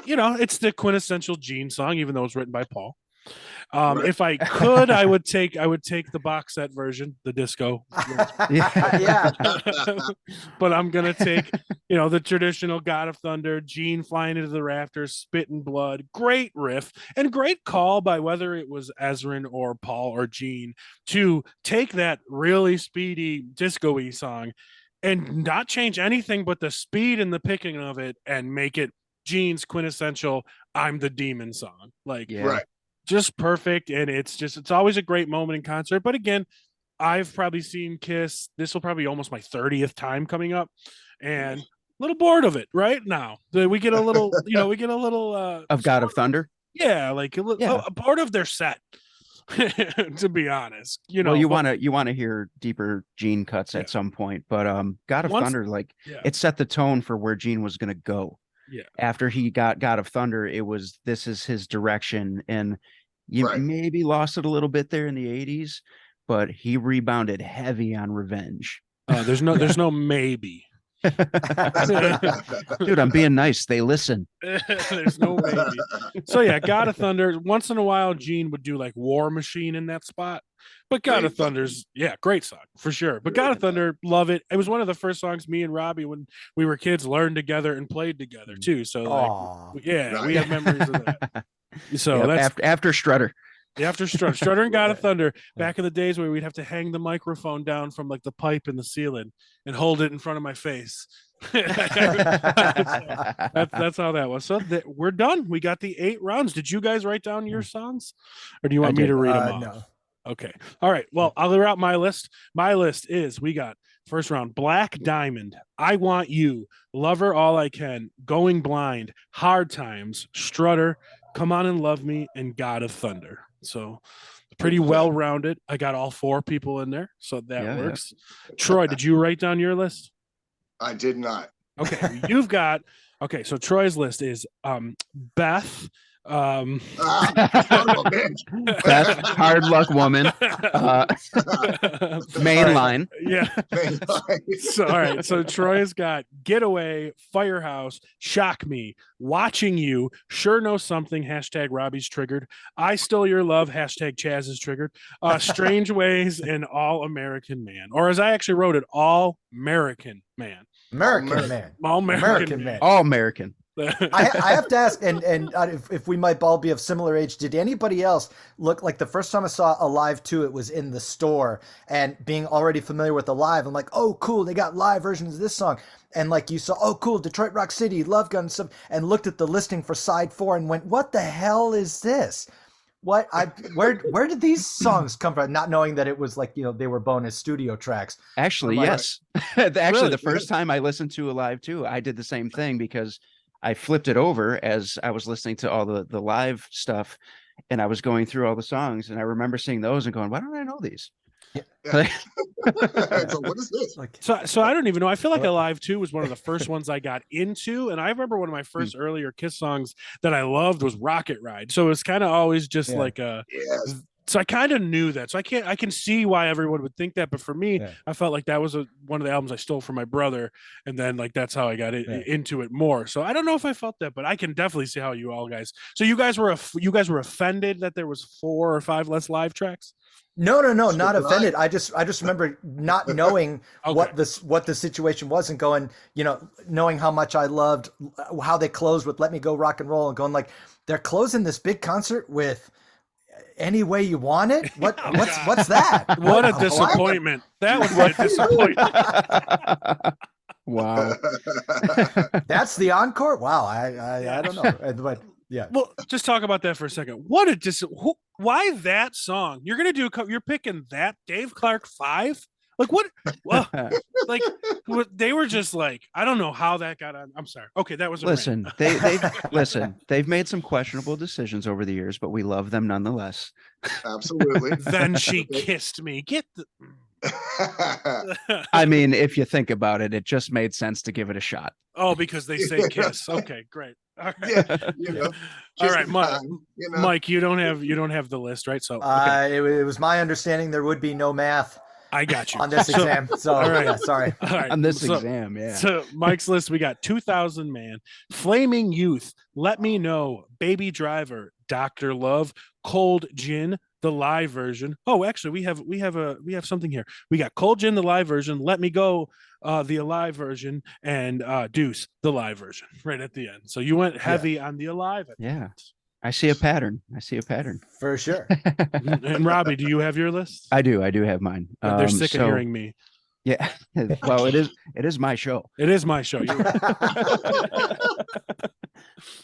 Speaker 3: It's the quintessential Gene song, even though it's written by Paul.
Speaker 4: Right.
Speaker 3: If I could, I would take the box set version, the disco.
Speaker 5: Yeah.
Speaker 3: But I'm gonna take, the traditional God of Thunder, Gene flying into the rafters, spitting blood. Great riff and great call by whether it was Ezrin or Paul or Gene to take that really speedy disco-y song and not change anything but the speed and the picking of it and make it Gene's quintessential "I'm the Demon" song. Like,
Speaker 2: Yeah.
Speaker 4: Right.
Speaker 3: just perfect. And it's always a great moment in concert. But again, I've probably seen Kiss. This will probably be almost my 30th time coming up, and a little bored of it right now. We get a little,
Speaker 2: Of God of Thunder.
Speaker 3: yeah, like
Speaker 2: Yeah.
Speaker 3: bored of their set. To be honest,
Speaker 2: Well, you want to hear deeper Gene cuts at
Speaker 3: Yeah.
Speaker 2: some point, but God of
Speaker 3: Once-
Speaker 2: Thunder, like
Speaker 3: yeah.
Speaker 2: it set the tone for where Gene was going to go.
Speaker 3: Yeah.
Speaker 2: After he got God of Thunder, it was this is his direction, and you
Speaker 4: Right.
Speaker 2: maybe lost it a little bit there in the 80s, but he rebounded heavy on Revenge.
Speaker 3: there's no maybe.
Speaker 2: Dude, I'm being nice. They listen.
Speaker 3: There's no maybe. So yeah, God of Thunder. Once in a while, Gene would do like War Machine in that spot. But God
Speaker 4: Great
Speaker 3: of Thunder's, great song for sure. But God of Thunder, love it. It was one of the first songs me and Robby, when we were kids, learned together and played together too. So
Speaker 5: Aw.
Speaker 3: we have memories of that. So
Speaker 2: Yep,
Speaker 3: that's
Speaker 2: after Strutter.
Speaker 3: after Strutter and God of Thunder, back in the days where we'd have to hang the microphone down from like the pipe in the ceiling and hold it in front of my face. That's how that was. So we're done. We got the 8 rounds. Did you guys write down your songs, or do you want me to read them off?
Speaker 5: No.
Speaker 3: Okay. All right. Well, I'll clear out my list. My list is, we got first round, Black Diamond, I Want You, Lover All I Can, Going Blind, Hard Times, Strutter, Come On and Love Me, and God of Thunder. So pretty well rounded. I got all 4 people in there, so that
Speaker 2: Yeah,
Speaker 3: works. Troy, did you write down your list?
Speaker 4: I did not.
Speaker 3: Okay. So Troy's list is Beth,
Speaker 4: Son of a bitch.
Speaker 2: Beth, Hard Luck Woman, Main Line.
Speaker 3: Yeah. So all right. So Troy's got Getaway, Firehouse, Shock Me, Watching You, Sure Know Something, hashtag Robby's triggered, I Still Your Love, hashtag Chazz is triggered, Strange Ways, and All American Man. Or as I actually wrote it, All American Man.
Speaker 5: American Man.
Speaker 3: All American
Speaker 5: Man.
Speaker 2: All American.
Speaker 5: I have to ask, and if we might all be of similar age, did anybody else look like the first time I saw Alive 2, it was in the store, and being already familiar with Alive, I'm like, oh, cool, they got live versions of this song. And like you saw, oh, cool, Detroit Rock City, Love Gun, stuff, and looked at the listing for side 4 and went, what the hell is this? Where did these songs come from? Not knowing that it was like, they were bonus studio tracks.
Speaker 2: Actually,
Speaker 5: Right.
Speaker 2: yes. Actually,
Speaker 3: Really?
Speaker 2: the first time I listened to Alive 2, I did the same thing because I flipped it over as I was listening to all the live stuff, and I was going through all the songs, and I remember seeing those and going, why don't I know these?
Speaker 4: So what is this?
Speaker 5: Like,
Speaker 3: So I don't even know. I feel like Alive 2 was one of the first ones I got into. And I remember one of my first earlier Kiss songs that I loved was Rocket Ride. So it's kind of always just like
Speaker 4: Yes.
Speaker 3: so I kind of knew that. So I can see why everyone would think that. But for me, I felt like that was one of the albums I stole from my brother. And then like, that's how I got into it more. So I don't know if I felt that, but I can definitely see how you all guys. So you guys were offended that there was 4 or 5 less live tracks.
Speaker 5: No, not offended. I just remember not knowing what the situation was and going, knowing how much I loved how they closed with Let Me Go Rock and Roll, and going like, they're closing this big concert with Any Way You Want It. What's that?
Speaker 3: What a disappointment. That was a disappointment.
Speaker 2: Wow.
Speaker 5: That's the encore. Wow, I don't know, but yeah.
Speaker 3: Well, just talk about that for a second. What a why that song? You're gonna do. You're picking that Dave Clark 5. Like what? Well, like they were just like, I don't know how that got on. I'm sorry. Okay, that was a
Speaker 2: Listen,
Speaker 3: rant.
Speaker 2: they've made some questionable decisions over the years, but we love them nonetheless.
Speaker 4: Absolutely.
Speaker 3: Then she kissed me. Get the.
Speaker 2: I mean, if you think about it, it just made sense to give it a shot.
Speaker 3: Oh, because they say kiss. Okay, great. All right.
Speaker 4: Yeah, you know,
Speaker 3: All right, Mike.
Speaker 4: time, you know.
Speaker 3: Mike, you don't have the list, right? So okay.
Speaker 5: It was my understanding there would be no math
Speaker 3: I got you
Speaker 5: on this exam. So
Speaker 3: all right.
Speaker 5: yeah, sorry.
Speaker 3: All right.
Speaker 2: On this exam, yeah.
Speaker 3: So Mike's list, we got 2000 Man, Flaming Youth, Let Me Know, Baby Driver, Dr. Love, Cold Gin, the live version. Oh, actually, we have something here. We got Cold Gin, the live version, Let Me Go, the Alive version, and Deuce, the live version, right at the end. So you went heavy on the Alive.
Speaker 2: Yeah. I see a pattern.
Speaker 5: For sure.
Speaker 3: And Robby, do you have your list?
Speaker 2: I do have mine.
Speaker 3: They're sick of hearing me.
Speaker 2: Yeah. Well, it is my show.
Speaker 3: It is my show.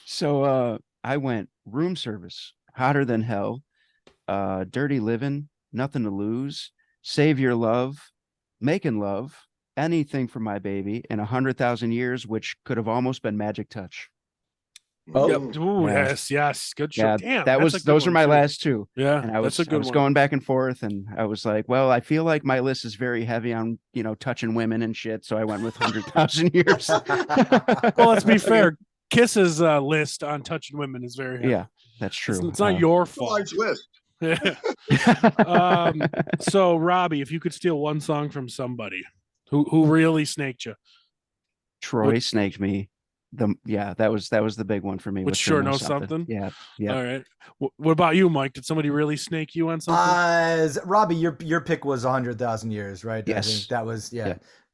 Speaker 2: So I went Room Service, Hotter Than Hell, Dirty Living, Nothing to Lose, Save Your Love, Making Love, Anything for My Baby, and 100,000 Years, which could have almost been Magic Touch.
Speaker 5: Oh,
Speaker 3: Yep. Ooh,
Speaker 2: Yeah.
Speaker 3: yes, good show.
Speaker 2: Yeah,
Speaker 3: Damn,
Speaker 2: those were my last two.
Speaker 3: Yeah,
Speaker 2: And I was
Speaker 3: that's a good one.
Speaker 2: going back and forth, and I was like, well, I feel like my list is very heavy on, touching women and shit. So I went with 100,000 Years.
Speaker 3: Well, let's be fair. Kiss's list on touching women is very heavy.
Speaker 2: Yeah, that's true.
Speaker 3: It's not your
Speaker 4: It's a
Speaker 3: fault.
Speaker 4: large list.
Speaker 3: So Robby, if you could steal one song from somebody who really snaked you,
Speaker 2: Troy snaked me. That was the big one for me.
Speaker 3: Would
Speaker 2: with
Speaker 3: sure
Speaker 2: Know
Speaker 3: know something.
Speaker 2: Yeah.
Speaker 3: All right. What about you, Mike? Did somebody really snake you on something?
Speaker 5: Robby, your pick was 100,000 Years, right?
Speaker 2: Yes.
Speaker 5: I think that was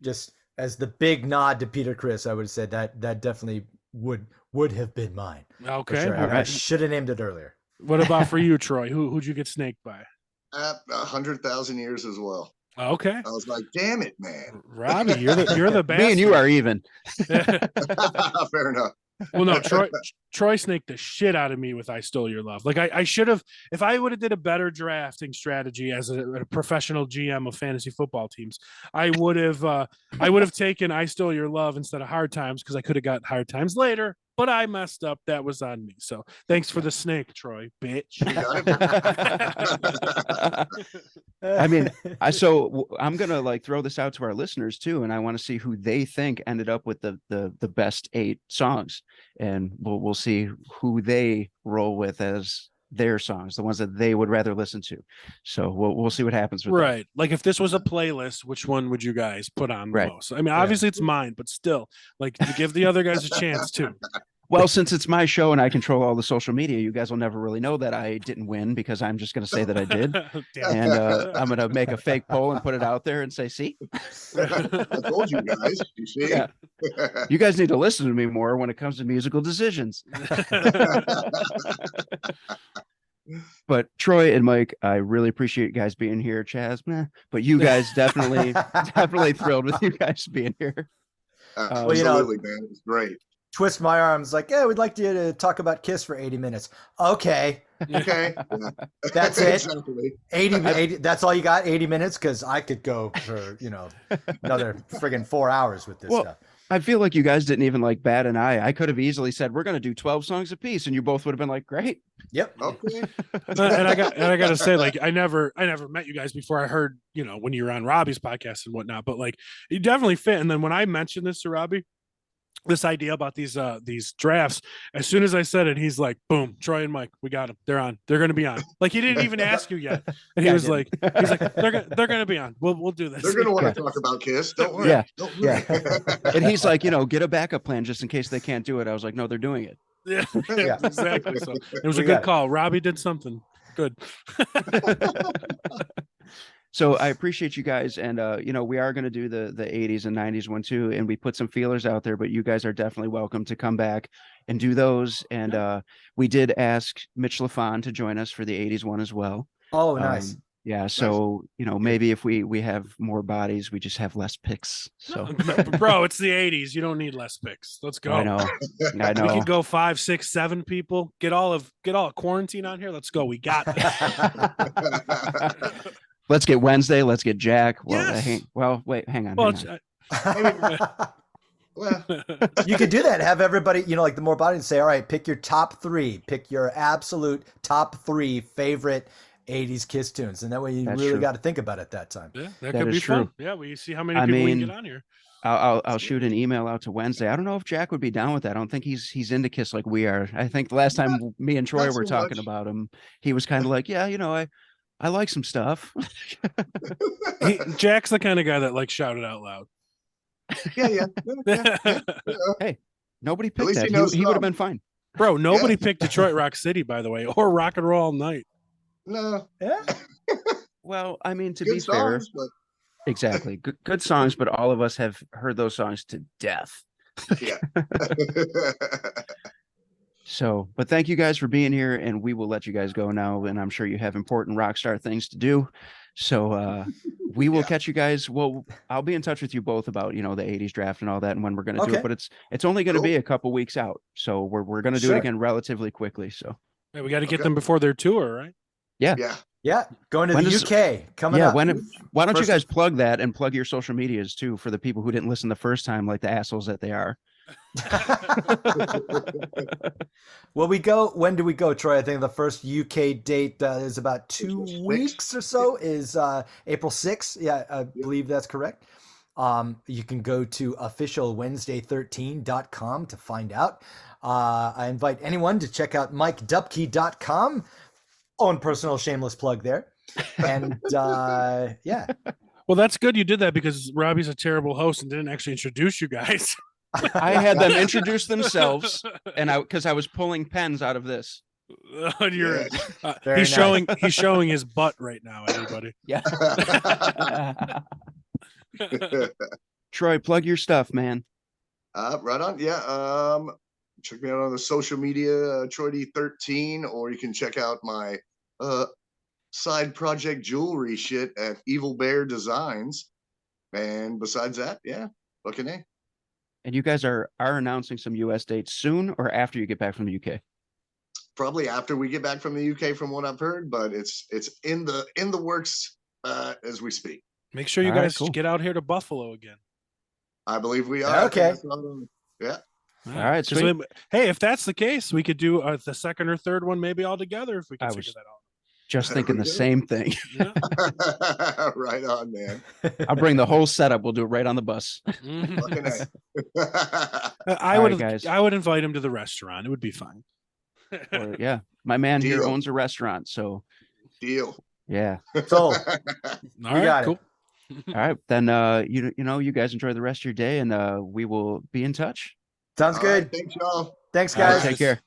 Speaker 5: just as the big nod to Peter Criss, I would have said that definitely would have been mine.
Speaker 3: Okay.
Speaker 5: Sure.
Speaker 2: All
Speaker 5: I
Speaker 2: right.
Speaker 5: should have named it earlier.
Speaker 3: What about for you, Troy? Who'd you get snaked by?
Speaker 4: 100,000 Years as well.
Speaker 3: Okay.
Speaker 4: I was like, damn it, man.
Speaker 3: Robby, you're the best.
Speaker 2: Me and you are even.
Speaker 4: Fair enough.
Speaker 3: Well, no, Troy snaked the shit out of me with "I Stole Your Love." Like I should have, if I would have did a better drafting strategy as a professional GM of fantasy football teams, I would have taken "I Stole Your Love" instead of "Hard Times" because I could have got "Hard Times" later. But I messed up. That was on me. So thanks for the snake, Troy, bitch.
Speaker 2: I mean, I'm gonna throw this out to our listeners too, and I want to see who they think ended up with the best 8 songs, and we'll see who they roll with as their songs, the ones that they would rather listen to. So we'll see what happens with
Speaker 3: Right. Like if this was a playlist, which one would you guys put on the
Speaker 2: Right.
Speaker 3: most? I mean, obviously it's mine, but still, like to give the other guys a chance too.
Speaker 2: Well, since it's my show and I control all the social media, you guys will never really know that I didn't win because I'm just going to say that I did.
Speaker 3: Damn.
Speaker 2: And I'm going to make a fake poll and put it out there and say, see,
Speaker 4: I told you guys. You see?
Speaker 2: Yeah. You guys need to listen to me more when it comes to musical decisions. But Troy and Mike, I really appreciate you guys being here. Chaz, but you guys definitely thrilled with you guys being here.
Speaker 4: Absolutely, man. It's great.
Speaker 5: Twist my arms like, yeah, we'd like you to talk about Kiss for 80 minutes. Okay.
Speaker 4: Okay.
Speaker 5: That's it.
Speaker 4: Exactly.
Speaker 5: 80, that's all you got, 80 minutes? Because I could go for, another friggin' 4 hours with this stuff.
Speaker 2: I feel like you guys didn't even bat an eye. I could have easily said, we're going to do 12 songs a piece. And you both would have been like, great.
Speaker 5: Yep.
Speaker 4: Okay.
Speaker 3: and I got to say, I never met you guys before. I heard, when you were on Robby's podcast and whatnot, but you definitely fit. And then when I mentioned this to Robby, this idea about these drafts, as soon as I said it, he's like, boom, Troy and Mike, we got them. They're on. They're going to be on. He didn't even ask you yet. And he was like, they're going to be on. We'll do this.
Speaker 4: They're going to want to talk about Kiss. Don't worry.
Speaker 2: Yeah.
Speaker 4: Don't worry.
Speaker 2: And he's like, get a backup plan just in case they can't do it. I was like, no, they're doing it.
Speaker 3: Yeah, exactly. So it was a good call. Robby did something good.
Speaker 2: So I appreciate you guys. And, we are going to do the 80s and 90s one too. And we put some feelers out there, but you guys are definitely welcome to come back and do those. And we did ask Mitch LaFon to join us for the 80s one as well.
Speaker 5: Oh, nice.
Speaker 2: Yeah, so maybe if we have more bodies, we just have less picks. So
Speaker 3: Bro, it's the 80s. You don't need less picks. Let's go.
Speaker 2: I know.
Speaker 3: We could go 5, 6, 7 people. Get all of quarantine on here. Let's go. We got this.
Speaker 2: Let's get Wednesday. Let's get Jack. Well,
Speaker 3: Yes.
Speaker 2: Wait, hang on.
Speaker 3: Well,
Speaker 2: hang on.
Speaker 4: Well,
Speaker 5: You could do that. Have everybody, like the more bodies say, all right, pick your top 3, pick your absolute top 3 favorite 80s Kiss tunes. And that way you
Speaker 2: That's
Speaker 5: really
Speaker 2: true.
Speaker 5: got to think about it that time.
Speaker 3: Yeah, that
Speaker 2: That
Speaker 3: could
Speaker 2: is
Speaker 3: be
Speaker 2: true.
Speaker 3: fun. Yeah, we see how many people we can get on here.
Speaker 2: I'll shoot an email out to Wednesday. I don't know if Jack would be down with that. I don't think he's into Kiss like we are. I think the last time me and Troy
Speaker 4: not
Speaker 2: were
Speaker 4: so
Speaker 2: talking
Speaker 4: much.
Speaker 2: about him, he was kind of like, yeah, I like some stuff.
Speaker 3: Jack's the kind of guy that likes shouted out loud.
Speaker 4: yeah.
Speaker 2: Hey, nobody picked
Speaker 4: least
Speaker 2: that.
Speaker 4: he knows
Speaker 2: He would have
Speaker 4: some.
Speaker 2: been fine.
Speaker 3: Bro, nobody picked Detroit Rock City, by the way, or Rock and Roll All Night.
Speaker 4: No,
Speaker 5: Yeah.
Speaker 2: Well, I mean, to
Speaker 4: good
Speaker 2: be fair,
Speaker 4: songs, but
Speaker 2: exactly. Good songs, but all of us have heard those songs to death.
Speaker 4: yeah.
Speaker 2: So, but thank you guys for being here, and we will let you guys go now. And I'm sure you have important rock star things to do. So we will
Speaker 4: Yeah.
Speaker 2: catch you guys. Well, I'll be in touch with you both about the 80s draft and all that and when we're going to do
Speaker 5: Okay.
Speaker 2: it. But it's only going to
Speaker 4: Cool.
Speaker 2: be a couple weeks out. So we're going to do
Speaker 5: Sure.
Speaker 2: it again relatively quickly. So
Speaker 3: Yeah, we got to get
Speaker 4: Okay.
Speaker 3: them before their tour, right?
Speaker 4: Yeah.
Speaker 5: Yeah. Going to
Speaker 2: When
Speaker 5: the
Speaker 2: does-
Speaker 5: UK coming
Speaker 2: yeah,
Speaker 5: up.
Speaker 2: why don't you
Speaker 5: First-
Speaker 2: guys plug that and plug your social medias too for the people who didn't listen the first time, like the assholes that they are.
Speaker 5: Well, when do we go, Troy? I think the first UK date is about 2
Speaker 4: April 6th.
Speaker 5: weeks or so, is April 6th. Yeah, I believe that's correct. You can go to officialwednesday13.com to find out. I invite anyone to check out MikeDupke.com. Own personal shameless plug there. And yeah.
Speaker 3: Well, that's good you did that because Robbie's a terrible host and didn't actually introduce you guys.
Speaker 2: I had them introduce themselves, and because I was pulling pens out of this.
Speaker 3: You're,
Speaker 5: Very
Speaker 3: he's
Speaker 5: nice.
Speaker 3: showing his butt right now, everybody.
Speaker 2: Yeah. Troy, plug your stuff, man.
Speaker 4: Right on. Yeah. Check me out on the social media, Troy D13, or you can check out my side project jewelry shit at Evil Bear Designs. And besides that, yeah, fucking A.
Speaker 2: And you guys are announcing some US dates soon or after you get back from the UK?
Speaker 4: Probably after we get back from the UK, from what I've heard, but it's in the works as we speak.
Speaker 3: Make sure you
Speaker 2: All right,
Speaker 3: guys
Speaker 2: cool.
Speaker 3: get out here to Buffalo again.
Speaker 4: I believe we are.
Speaker 5: Okay.
Speaker 4: Yeah.
Speaker 2: All right,
Speaker 3: 'Cause
Speaker 2: sweet.
Speaker 3: hey, if that's the case, we could do the second or third one maybe all together if we can
Speaker 2: I
Speaker 3: figure
Speaker 2: was-
Speaker 3: that out.
Speaker 2: Just
Speaker 4: There
Speaker 2: thinking
Speaker 4: we
Speaker 2: the
Speaker 4: go.
Speaker 2: same thing.
Speaker 3: Yeah.
Speaker 4: Right on, man.
Speaker 2: I'll bring the whole setup. We'll do it right on the bus.
Speaker 4: Fucking A.
Speaker 3: I
Speaker 2: All
Speaker 3: would
Speaker 2: right, guys.
Speaker 3: I would invite him to the restaurant. It would be fine.
Speaker 2: Or, yeah, my man here
Speaker 4: Deal.
Speaker 2: owns a restaurant, so
Speaker 4: Deal.
Speaker 2: yeah.
Speaker 5: So
Speaker 3: All right,
Speaker 5: got it.
Speaker 3: cool.
Speaker 2: All right, then you guys enjoy the rest of your day, and we will be in touch.
Speaker 5: sounds
Speaker 4: All right,
Speaker 5: good.
Speaker 4: thanks, y'all.
Speaker 5: Thanks,
Speaker 2: All right,
Speaker 5: guys.
Speaker 2: take care.